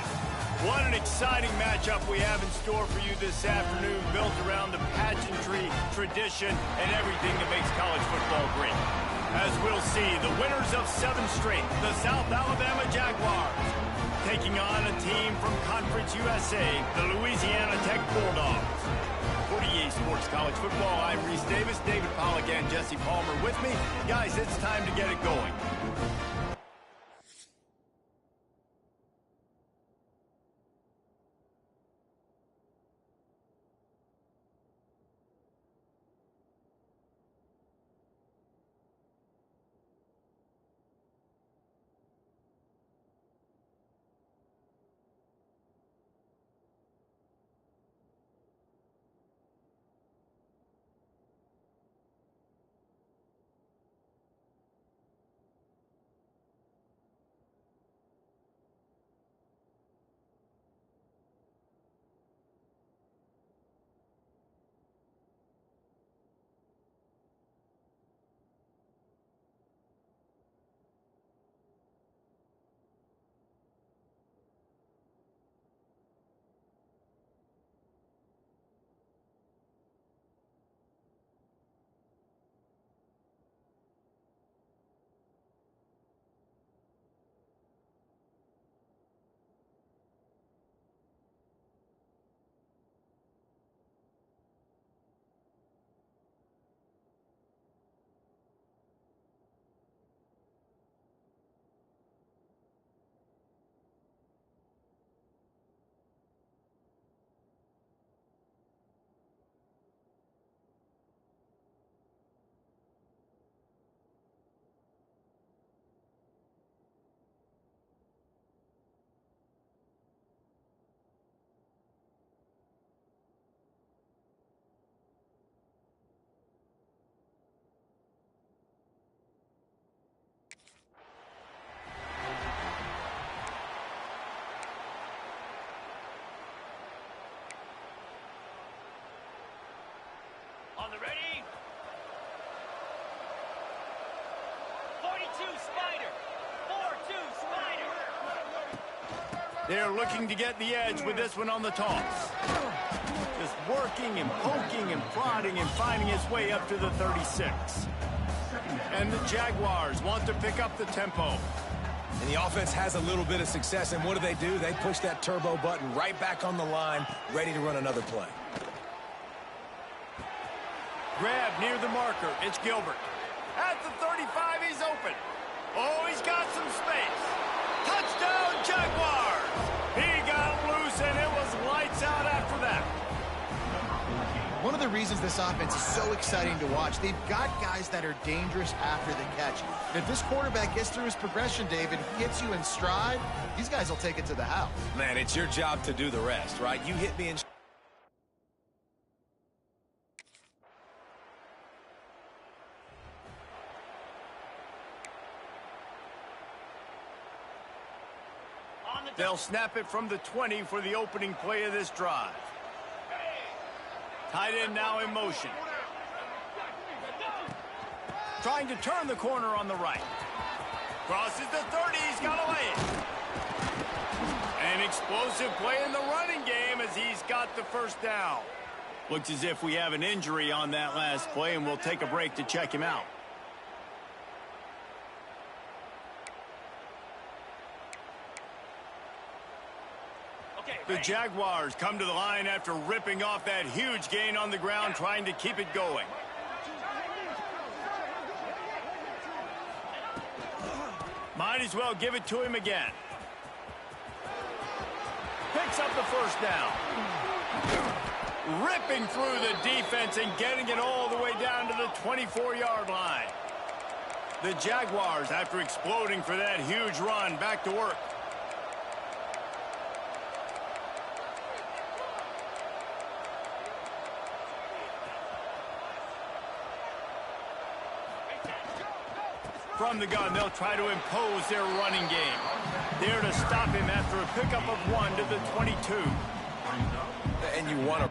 What an exciting matchup we have in store for you this afternoon, built around the pageantry, tradition, and everything that makes college football great. As we'll see, the winners of 7 straight, the South Alabama Jaguars, taking on a team from Conference USA, the Louisiana Tech Bulldogs. For EA Sports College Football, I'm Reese Davis, David Pollack, and Jesse Palmer with me. Guys, it's time to get it going. On the ready. 42 Spider. 4-2 Spider. They're looking to get the edge with this one on the toss. Just working and poking and prodding and finding his way up to the 36. And the Jaguars want to pick up the tempo. And the offense has a little bit of success, and what do? They push that turbo button right back on the line, ready to run another play. Grab near the marker. It's Gilbert. At the 35, he's open. Oh, he's got some space. Touchdown, Jaguars! He got loose, and it was lights out after that. One of the reasons this offense is so exciting to watch, they've got guys that are dangerous after the catch. And if this quarterback gets through his progression, David, hits you in stride, these guys will take it to the house. Man, it's your job to do the rest, right? You hit me in... They'll snap it from the 20 for the opening play of this drive. Tight end now in motion. Trying to turn the corner on the right. Crosses the 30, he's got to lay it. An explosive play in the running game as he's got the first down. Looks as if we have an injury on that last play, and we'll take a break to check him out. The Jaguars come to the line after ripping off that huge gain on the ground, trying to keep it going. Might as well give it to him again. Picks up the first down. Ripping through the defense and getting it all the way down to the 24-yard line. The Jaguars, after exploding for that huge run, back to work. From the gun, they'll try to impose their running game. There to stop him after a pickup of 1 to the 22. And you want to...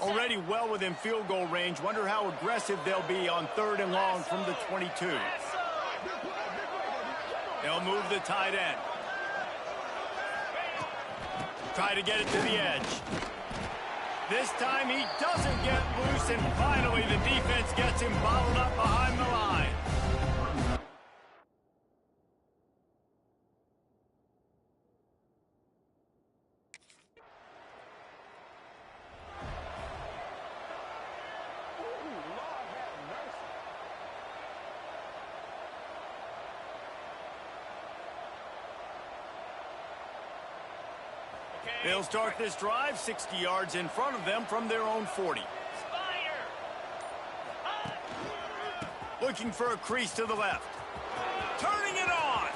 Already well within field goal range. Wonder how aggressive they'll be on 3rd and long from the 22. They'll move the tight end. Try to get it to the edge. This time he doesn't get loose, and finally the defense gets him bottled up behind the line. They'll start this drive 60 yards in front of them from their own 40. Looking for a crease to the left. Turning it on.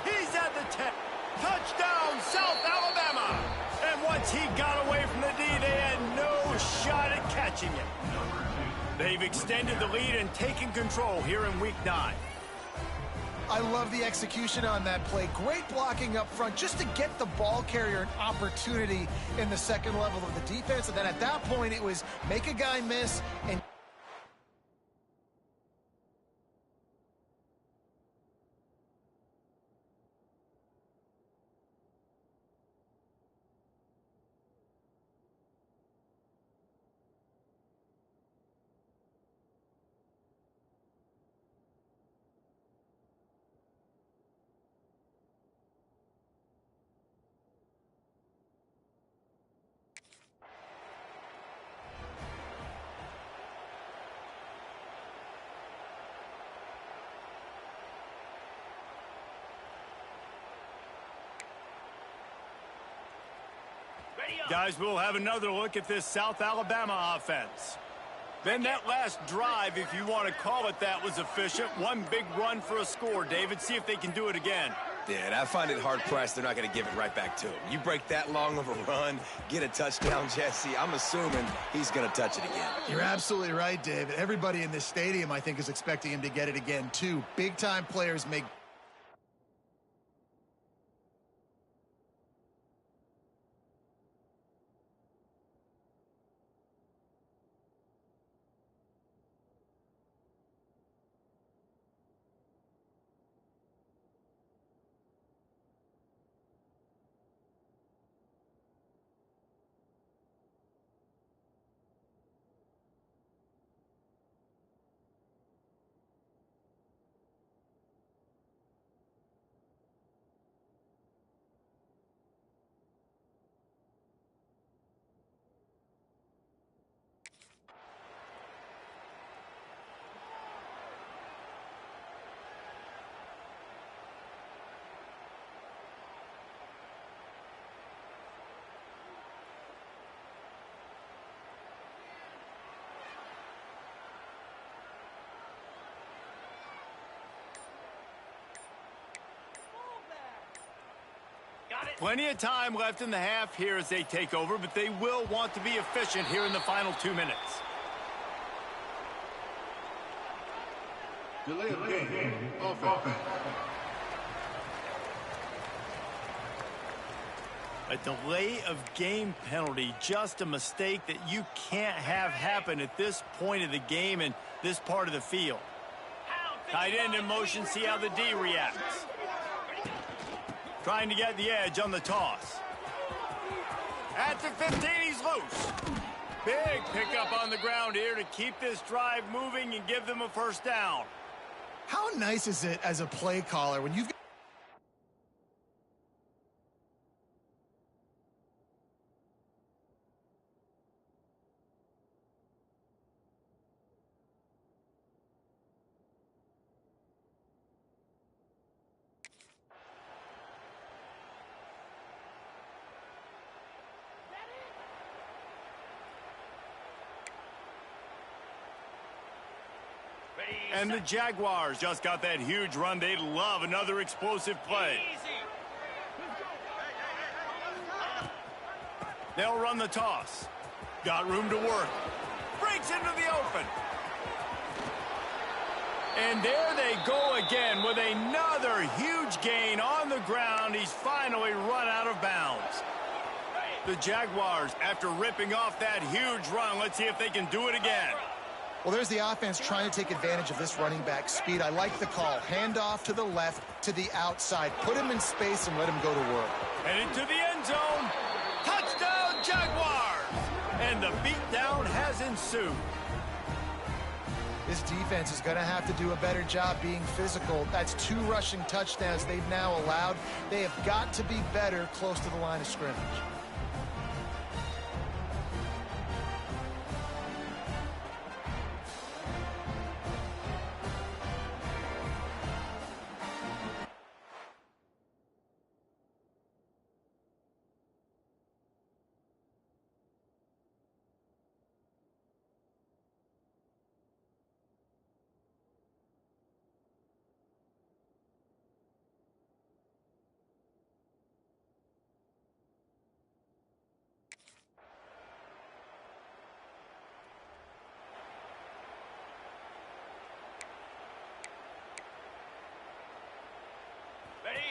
He's at the 10. Touchdown, South Alabama. And once he got away from the D, they had no shot at catching it. They've extended the lead and taken control here in Week 9. I love the execution on that play. Great blocking up front just to get the ball carrier an opportunity in the second level of the defense. And then at that point, it was make a guy miss and... Guys, we'll have another look at this South Alabama offense. Then that last drive, if you want to call it that, was efficient. One big run for a score. David, see if they can do it again. Yeah, and I find it hard-pressed they're not going to give it right back to him. You break that long of a run, get a touchdown, Jesse, I'm assuming he's going to touch it again. You're absolutely right, David. Everybody in this stadium, I think, is expecting him to get it again, too. Big-time players make... Plenty of time left in the half here as they take over, but they will want to be efficient here in the final 2 minutes. Delay of game. Offense. A delay of game penalty, just a mistake that you can't have happen at this point of the game and this part of the field. Tight end in motion, see how the D reacts. Trying to get the edge on the toss. At the 15, he's loose. Big pickup on the ground here to keep this drive moving and give them a first down. How nice is it as a play caller when you've... And the Jaguars just got that huge run. They'd love another explosive play. They'll run the toss. Got room to work. Breaks into the open. And there they go again with another huge gain on the ground. He's finally run out of bounds. The Jaguars, after ripping off that huge run, let's see if they can do it again. Well, there's the offense trying to take advantage of this running back speed. I like the call. Hand off to the left, to the outside. Put him in space and let him go to work. Headed to the end zone. Touchdown, Jaguars! And the beatdown has ensued. This defense is going to have to do a better job being physical. That's 2 rushing touchdowns they've now allowed. They have got to be better close to the line of scrimmage.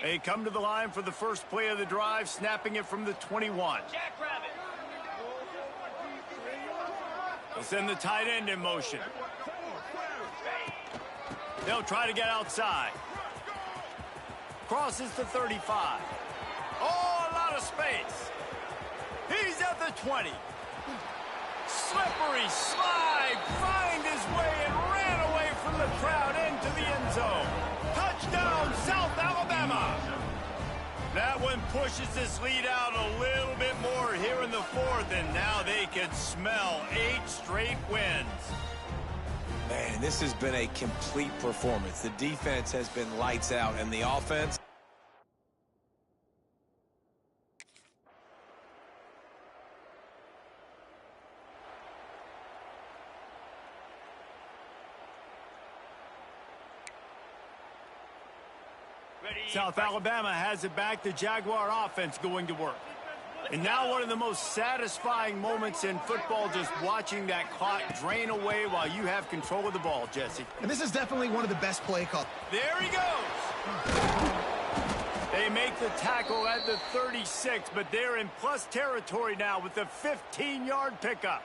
They come to the line for the first play of the drive, snapping it from the 21. Jackrabbit. They'll send the tight end in motion. They'll try to get outside. Crosses the 35. Oh, a lot of space. He's at the 20. Slippery slide, find his way and ran away from the crowd into the end zone. Touchdown, South Alabama. That one pushes this lead out a little bit more here in the 4th, and now they can smell 8 straight wins. Man, this has been a complete performance. The defense has been lights out, and the offense... South Alabama has it back. The Jaguar offense going to work. And now one of the most satisfying moments in football, just watching that clock drain away while you have control of the ball, Jesse. And this is definitely one of the best play calls. There he goes. They make the tackle at the 36, but they're in plus territory now with the 15-yard pickup.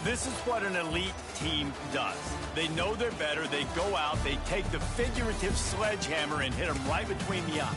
This is what an elite team does. They know they're better. They go out. They take the figurative sledgehammer and hit them right between the eyes.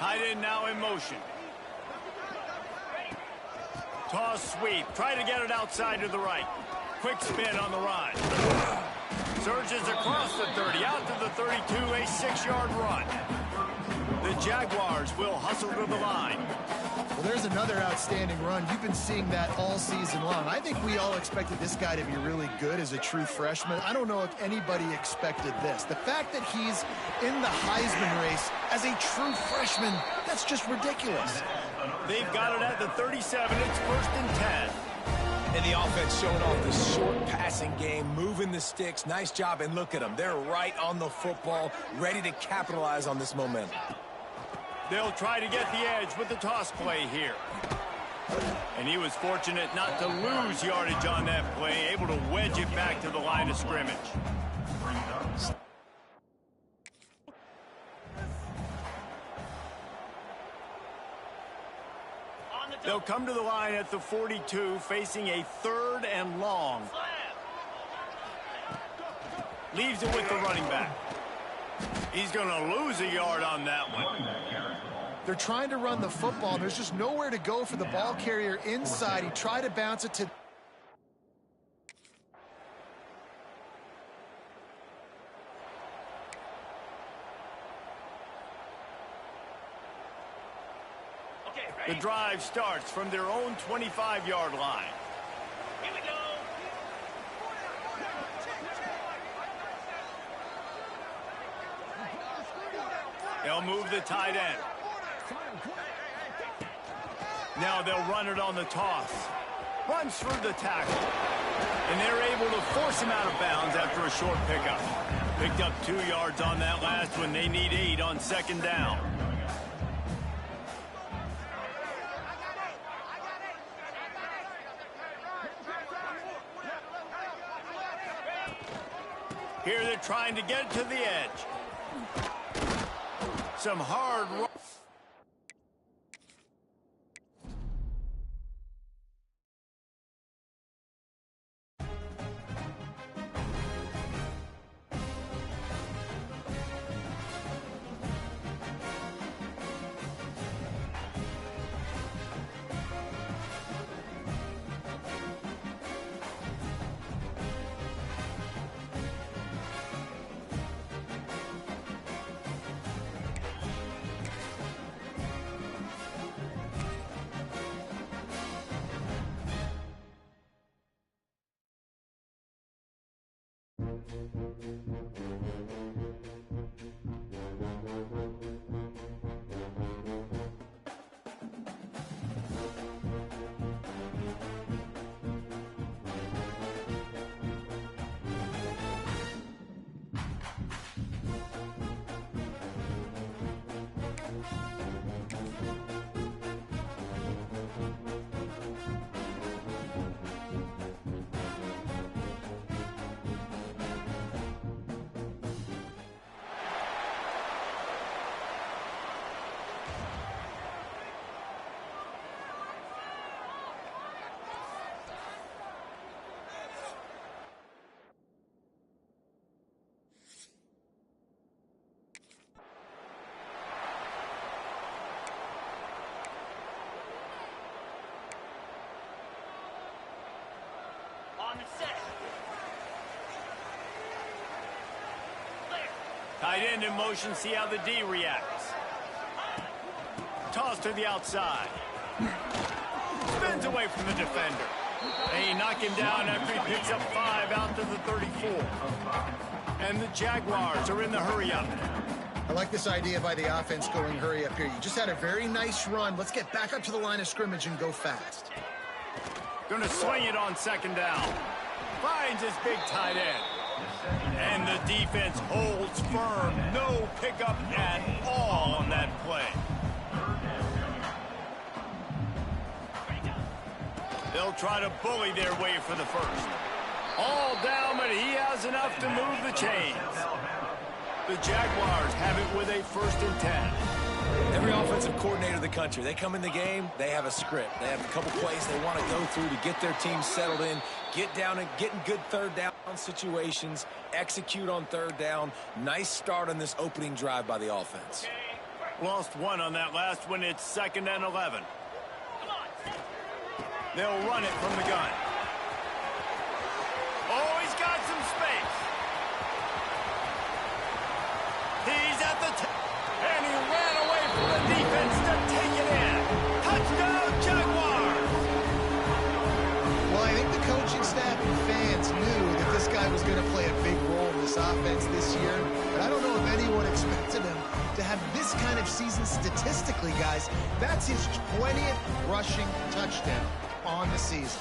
Tight end now in motion. Toss sweep. Try to get it outside to the right. Quick spin on the run. Surges across the 30, out to the 32, a 6-yard run. The Jaguars will hustle to the line. Well, there's another outstanding run. You've been seeing that all season long. I think we all expected this guy to be really good as a true freshman. I don't know if anybody expected this. The fact that he's in the Heisman race as a true freshman, that's just ridiculous. They've got it at the 37. It's 1st and 10. And the offense showing off the short passing game, moving the sticks. Nice job, and look at them. They're right on the football, ready to capitalize on this momentum. They'll try to get the edge with the toss play here. And he was fortunate not to lose yardage on that play, able to wedge it back to the line of scrimmage. They'll come to the line at the 42, facing a 3rd and long. Leaves it with the running back. He's going to lose a yard on that one. They're trying to run the football, and there's just nowhere to go for the ball carrier inside. He tried to bounce it to... The drive starts from their own 25-yard line. Here we go. They'll move the tight end. Now they'll run it on the toss. Runs through the tackle. And they're able to force him out of bounds after a short pickup. Picked up 2 yards on that last one. They need 8 on 2nd down. Here they're trying to get to the edge. Some hard run. On the set. Clear. Tight end in motion, see how the D reacts. Toss to the outside. Spins away from the defender. They knock him down after he picks up 5 out to the 34. And the Jaguars are in the hurry-up. I like this idea by the offense going hurry up here. You just had a very nice run. Let's get back up to the line of scrimmage and go fast. Going to swing it on 2nd down. Finds his big tight end. And the defense holds firm. No pickup at all on that play. They'll try to bully their way for the first. All down, but he has enough to move the chains. The Jaguars have it with a 1st and 10. Every offensive coordinator in the country, they come in the game, they have a script. They have a couple plays they want to go through to get their team settled in, get down and get in good 3rd down situations, execute on 3rd down. Nice start on this opening drive by the offense. Lost one on that last one. It's 2nd and 11. They'll run it from the gun. Oh, he's got some space. He's at the and he ran away from the defense to take it in. Touchdown, Jaguars! Well, I think the coaching staff and fans knew that this guy was going to play a big role in this offense this year, but I don't know if anyone expected him to have this kind of season statistically, guys. That's his 20th rushing touchdown on the season.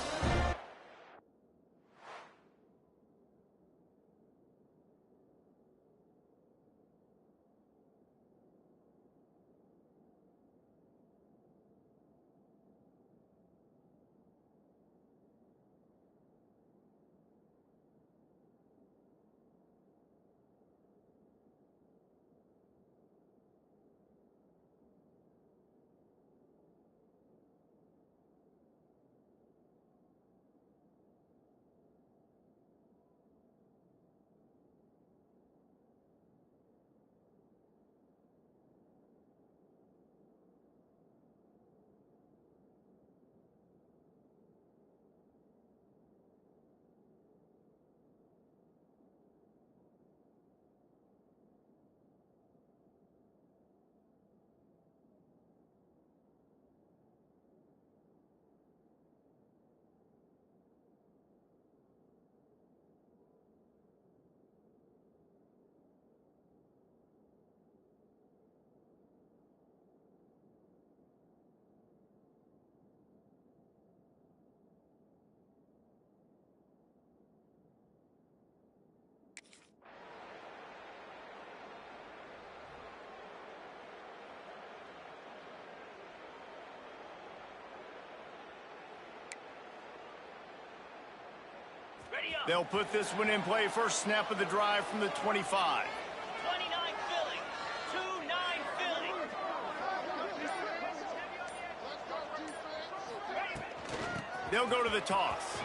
They'll put this one in play. First snap of the drive from the 25. 29 filling. 2-9 filling. They'll go to the toss.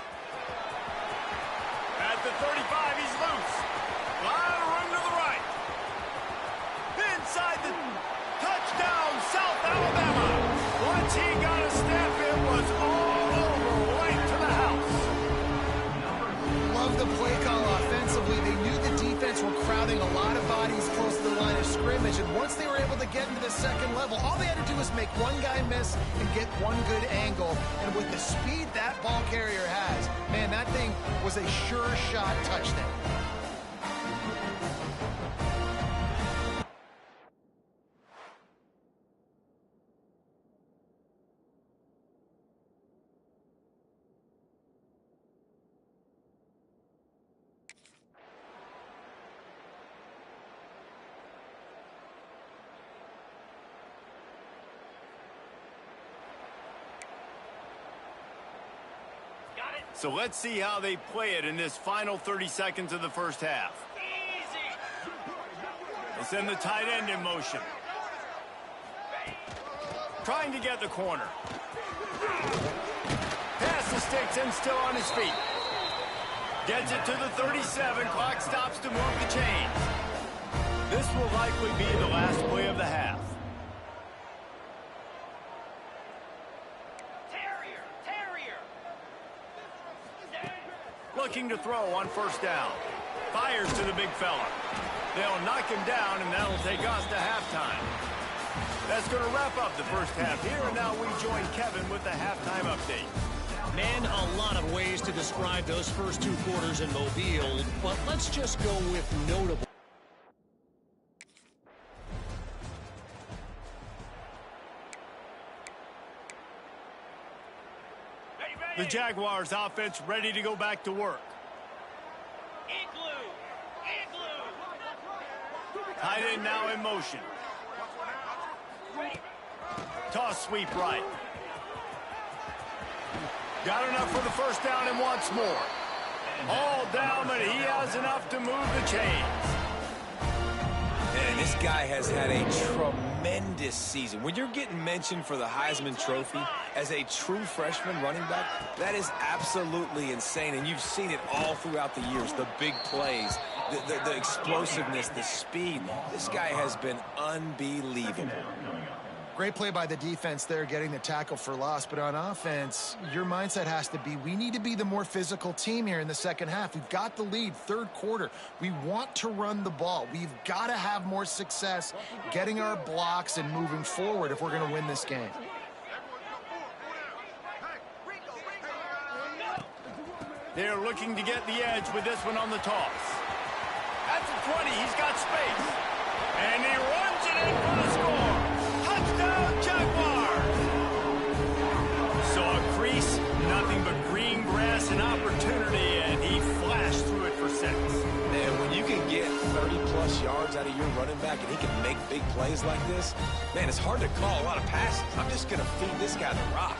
At the 35, he's loose. Lot of room to the right. Inside the touchdown, South Alabama. Once he got a step, it was all over, right to the house. Love the play call offensively. They knew the defense were crowding a lot of bodies close to the line of scrimmage, and once they were able to get into the second level, all they had to do was make one guy miss and get one good angle. And with the speed that ball carrier has, man, that thing was a sure shot touchdown. So let's see how they play it in this final 30 seconds of the first half. Easy. They send the tight end in motion. Trying to get the corner. Pass the sticks and still on his feet. Gets it to the 37. Clock stops to move the chains. This will likely be the last play of the half. Looking to throw on first down. Fires to the big fella. They'll knock him down, and that'll take us to halftime. That's going to wrap up the first half here, and now we join Kevin with the halftime update. Man, a lot of ways to describe those first two quarters in Mobile, but let's just go with notable. The Jaguars offense ready to go back to work. Tight end now in motion. Toss sweep right. Got enough for the first down and wants more. All down, but he has enough to move the chains. And Man, this guy has had a tremendous season. When you're getting mentioned for the Heisman Trophy as a true freshman running back, that is absolutely insane, and you've seen it all throughout the years. The big plays, the explosiveness, the speed. This guy has been unbelievable. Great play by the defense there, getting the tackle for loss. But on offense, your mindset has to be, we need to be the more physical team here in the second half. We've got the lead, third quarter. We want to run the ball. We've got to have more success getting our blocks and moving forward if we're going to win this game. They're looking to get the edge with this one on the toss. At the 20, he's got space. And he runs it in for the score. Touchdown, Jaguars! Saw a crease, nothing but green grass and opportunity, and he flashed through it for 6. Man, when you can get 30-plus yards out of your running back and he can make big plays like this, man, it's hard to call a lot of passes. I'm just going to feed this guy the rock.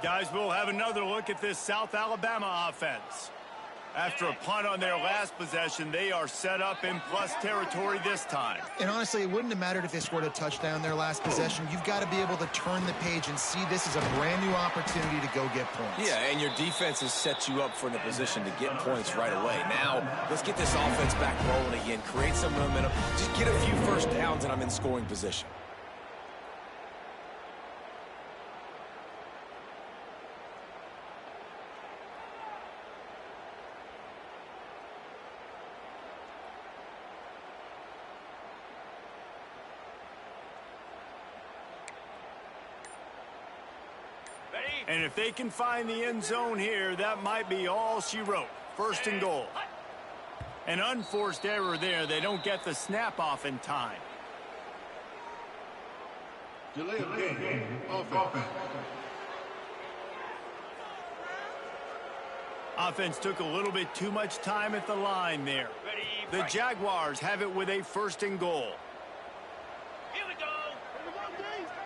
Guys, we'll have another look at this South Alabama offense. After a punt on their last possession, they are set up in plus territory this time. And honestly, it wouldn't have mattered if they scored a touchdown their last possession. You've got to be able to turn the page and see this as a brand new opportunity to go get points. Yeah, and your defense has set you up for the position to get points right away. Now, let's get this offense back rolling again, create some momentum, just get a few first downs, and I'm in scoring position. And if they can find the end zone here, that might be all she wrote. First and goal. An unforced error there. They don't get the snap off in time. Delay of game. Offense. Offense took a little bit too much time at the line there. The Jaguars have it with a first and goal. Here we go.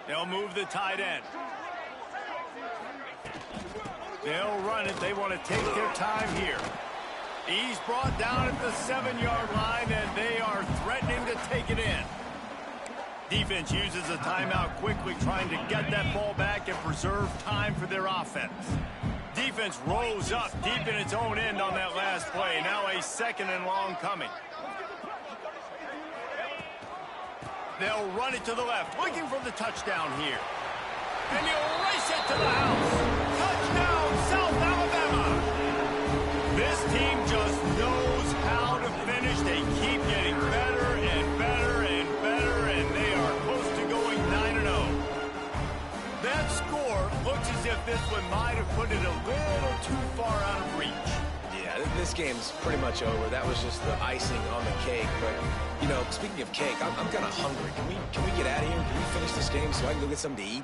They'll move the tight end. They'll run it. They want to take their time here. He's brought down at the 7-yard line, and they are threatening to take it in. Defense uses a timeout quickly, trying to get that ball back and preserve time for their offense. Defense rose up deep in its own end on that last play. Now a second and long coming. They'll run it to the left, looking for the touchdown here. And he'll race it to the house. Touchdown, South Alabama. This team just knows how to finish. They keep getting better and better and better, and they are close to going 9-0. That score looks as if this one might have put it a little too far out of reach. Yeah, this game's pretty much over. That was just the icing on the cake. But, you know, speaking of cake, I'm kind of hungry. Can we get out of here? Can we finish this game so I can go get something to eat?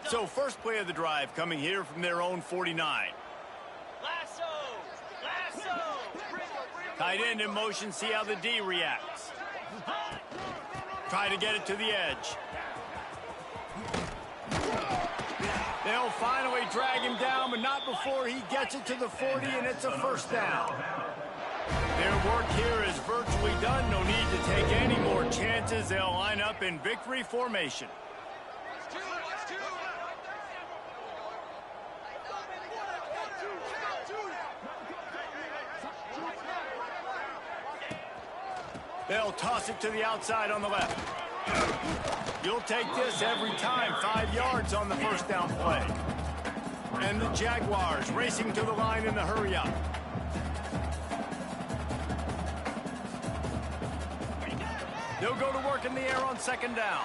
So first play of the drive coming here from their own 49. Lasso! Lasso! Tight end in motion, see how the D reacts. Try to get it to the edge. They'll finally drag him down, but not before he gets it to the 40, and it's a first down. Their work here is virtually done. No need to take any more chances. They'll line up in victory formation. They'll toss it to the outside on the left. You'll take this every time. 5 yards on the first down play. And the Jaguars racing to the line in the hurry up. They'll go to work in the air on second down.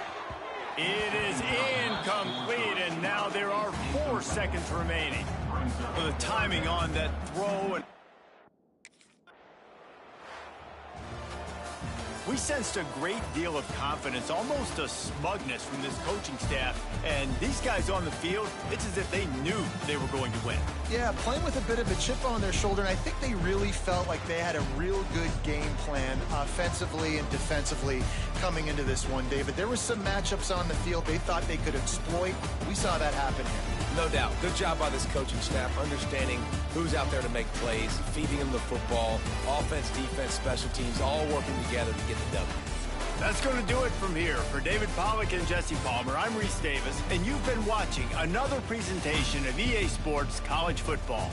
It is incomplete, and now there are 4 seconds remaining. The timing on that throw. We sensed a great deal of confidence, almost a smugness from this coaching staff. And these guys on the field, it's as if they knew they were going to win. Yeah, playing with a bit of a chip on their shoulder, and I think they really felt like they had a real good game plan offensively and defensively coming into this one, David. There were some matchups on the field they thought they could exploit. We saw that happen here. No doubt. Good job by this coaching staff, understanding who's out there to make plays, feeding them the football, offense, defense, special teams, all working together to get the W. That's going to do it from here. For David Pollack and Jesse Palmer, I'm Reese Davis, and you've been watching another presentation of EA Sports College Football.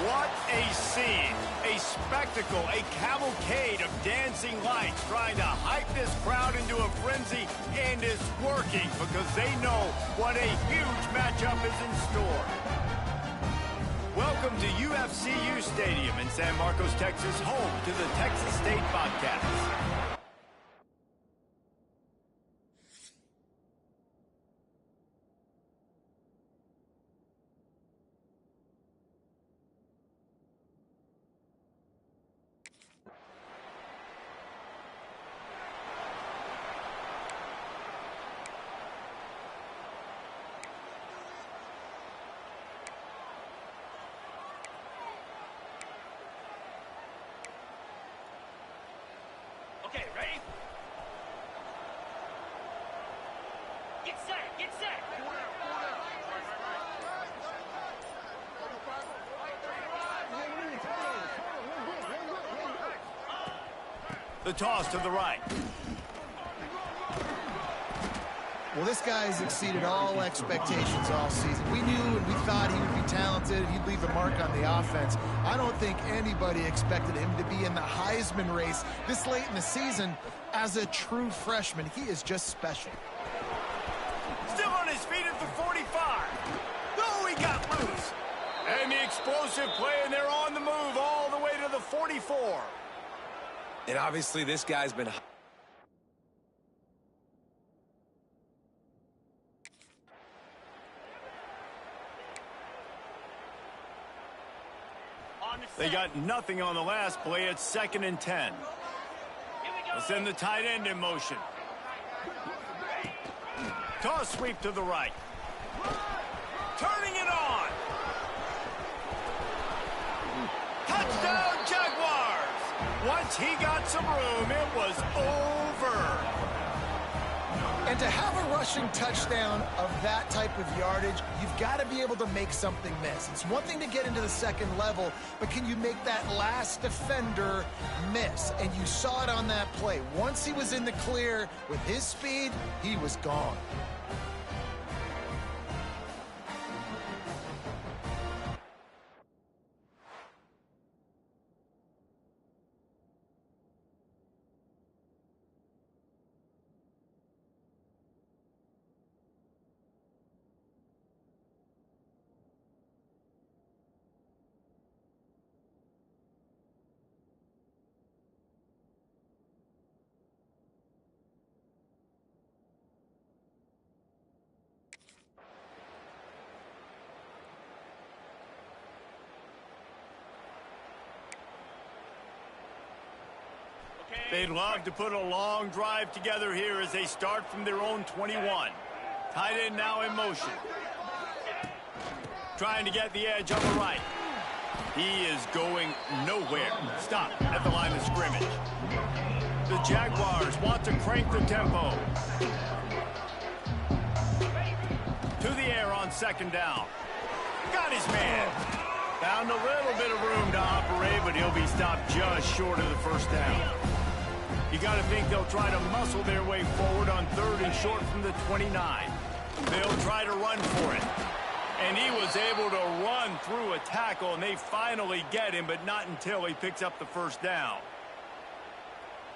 What a scene, a spectacle, a cavalcade of dancing lights trying to hype this crowd into a frenzy, and it's working because they know what a huge matchup is in store. Welcome to UFCU Stadium in San Marcos, Texas, home to the Texas State Bobcats. Okay, ready? Get set, get set. The toss to the right. Well, this guy's exceeded all expectations all season. We knew and we thought he would be talented. He'd leave a mark on the offense. I don't think anybody expected him to be in the Heisman race this late in the season as a true freshman. He is just special. Still on his feet at the 45. Oh, he got loose. And the explosive play, and they're on the move all the way to the 44. And obviously this guy's been... They got nothing on the last play. It's 2nd and 10. Let's send the tight end in motion. Toss sweep to the right. Turning it on. Touchdown, Jaguars. Once he got some room, it was over. And to have a rushing touchdown of that type of yardage, you've got to be able to make something miss. It's one thing to get into the second level, but can you make that last defender miss? And you saw it on that play. Once he was in the clear with his speed, he was gone. They'd love to put a long drive together here as they start from their own 21. Tight end now in motion. Trying to get the edge on the right. He is going nowhere. Stop at the line of scrimmage. The Jaguars want to crank the tempo. To the air on 2nd down. Got his man. Found a little bit of room to operate, but he'll be stopped just short of the 1st down. You got to think they'll try to muscle their way forward on 3rd and short from the 29. They'll try to run for it. And he was able to run through a tackle, and they finally get him, but not until he picks up the 1st down.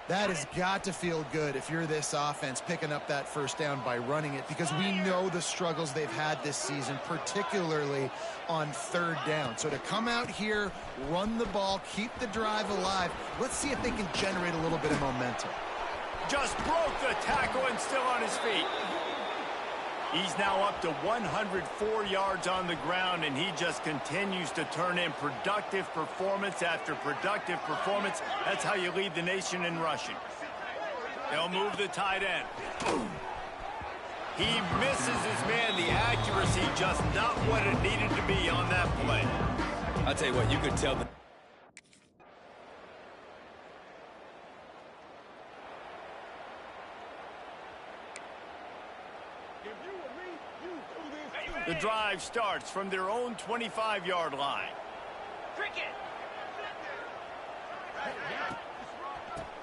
That has got to feel good if you're this offense picking up that 1st down by running it, because we know the struggles they've had this season, particularly on 3rd down. So to come out here, run the ball, keep the drive alive, let's see if they can generate a little bit of momentum. Just broke the tackle and still on his feet. He's now up to 104 yards on the ground, and he just continues to turn in productive performance after productive performance. That's how you lead the nation in rushing. They'll move the tight end. He misses his man. The accuracy just not what it needed to be on that play. I'll tell you what, you could tell the... The drive starts from their own 25-yard line. Cricket.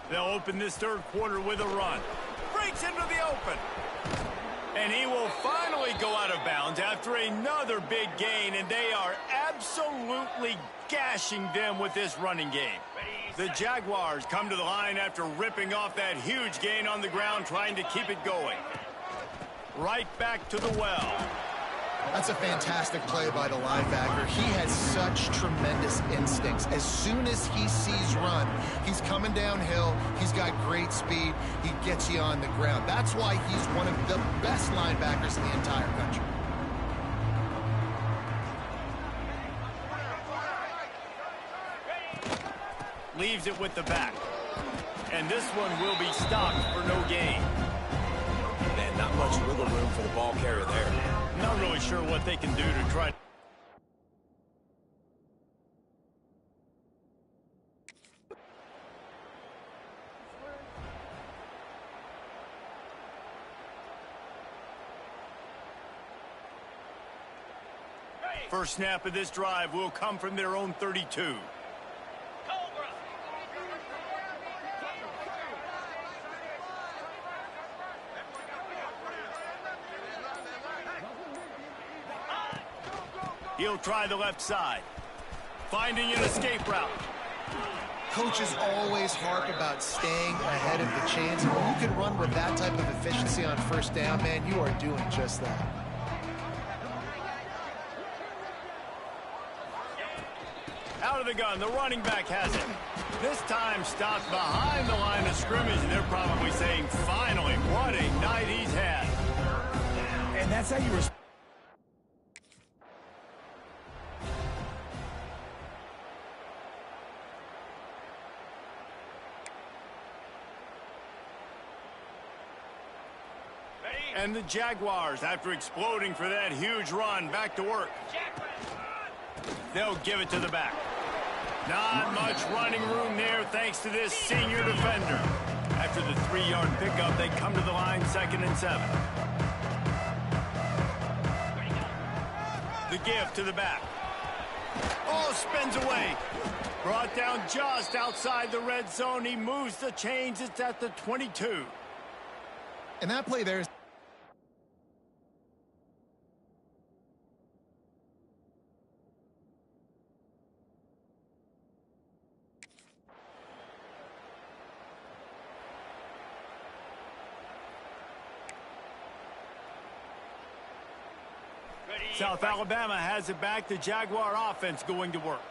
They'll open this 3rd quarter with a run. Breaks into the open. And he will finally go out of bounds after another big gain, and they are absolutely gashing them with this running game. The Jaguars come to the line after ripping off that huge gain on the ground, trying to keep it going. Right back to the well. That's a fantastic play by the linebacker. He has such tremendous instincts. As soon as he sees run, he's coming downhill. He's got great speed. He gets you on the ground. That's why he's one of the best linebackers in the entire country. Leaves it with the back. And this one will be stopped for no gain. Man, not much wiggle room for the ball carrier there. Not really sure what they can do to try. First snap of this drive will come from their own 32. He'll try the left side, finding an escape route. Coaches always harp about staying ahead of the chains. When you can run with that type of efficiency on first down, man, you are doing just that. Out of the gun, the running back has it. This time stopped behind the line of scrimmage, and they're probably saying, finally, what a night he's had. And that's how you respond. And the Jaguars, after exploding for that huge run, back to work. They'll give it to the back. Not much running room there thanks to this senior defender. After the 3-yard pickup, they come to the line 2nd and 7. The give to the back. Oh, spins away. Brought down just outside the red zone. He moves the chains. It's at the 22. And that play there is... South Alabama has it back. The Jaguar offense going to work.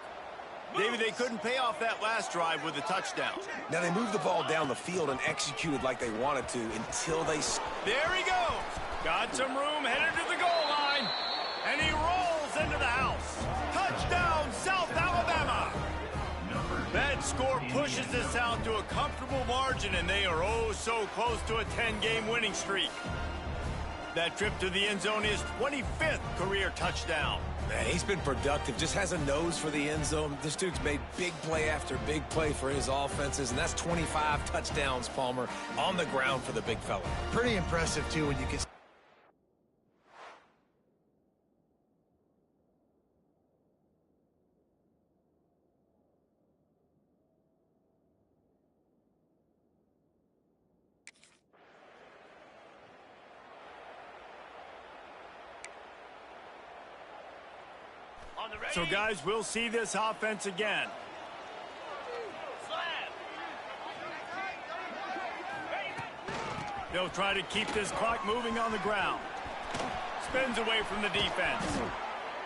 David, they couldn't pay off that last drive with a touchdown. Now they moved the ball down the field and executed like they wanted to until they... There he goes. Got some room, headed to the goal line. And he rolls into the house. Touchdown, South Alabama. That score pushes this out to a comfortable margin, and they are oh so close to a 10-game winning streak. That trip to the end zone is 25th career touchdown. Man, he's been productive, just has a nose for the end zone. This dude's made big play after big play for his offenses, and that's 25 touchdowns, Palmer, on the ground for the big fella. Pretty impressive, too, when you can... So, guys, we'll see this offense again. They'll try to keep this clock moving on the ground. Spins away from the defense.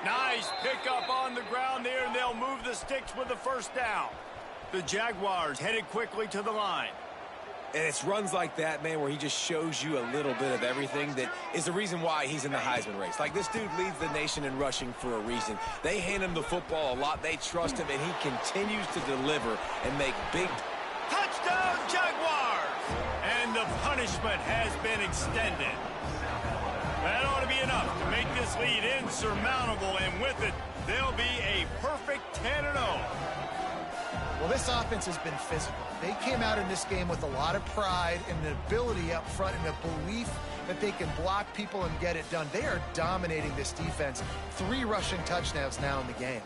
Nice pickup on the ground there, and they'll move the sticks with the first down. The Jaguars headed quickly to the line. And it's runs like that, man, where he just shows you a little bit of everything that is the reason why he's in the Heisman race. Like, this dude leads the nation in rushing for a reason. They hand him the football a lot. They trust him, and he continues to deliver and make big... Touchdown, Jaguars! And the punishment has been extended. That ought to be enough to make this lead insurmountable, and with it, they'll be a perfect 10-0. Well, this offense has been physical. They came out in this game with a lot of pride and an ability up front and a belief that they can block people and get it done. They are dominating this defense. 3 rushing touchdowns now in the game.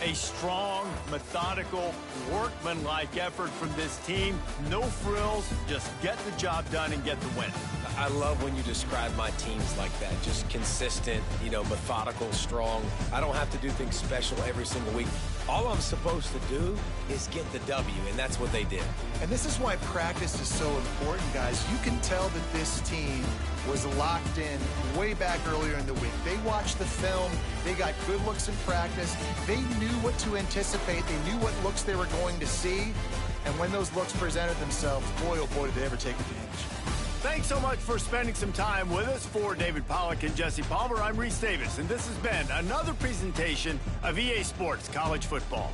A strong, methodical, workmanlike effort from this team. No frills, just get the job done and get the win. I love when you describe my teams like that. Just consistent, methodical, strong. I don't have to do things special every single week. All I'm supposed to do is get the W, and that's what they did. And this is why practice is so important, guys. You can tell that this team was locked in way back earlier in the week. They watched the film. They got good looks in practice. They knew what to anticipate. They knew what looks they were going to see. And when those looks presented themselves, boy, oh boy, did they ever take advantage. Thanks so much for spending some time with us. For David Pollack and Jesse Palmer, I'm Reese Davis, and this has been another presentation of EA Sports College Football.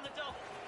the double.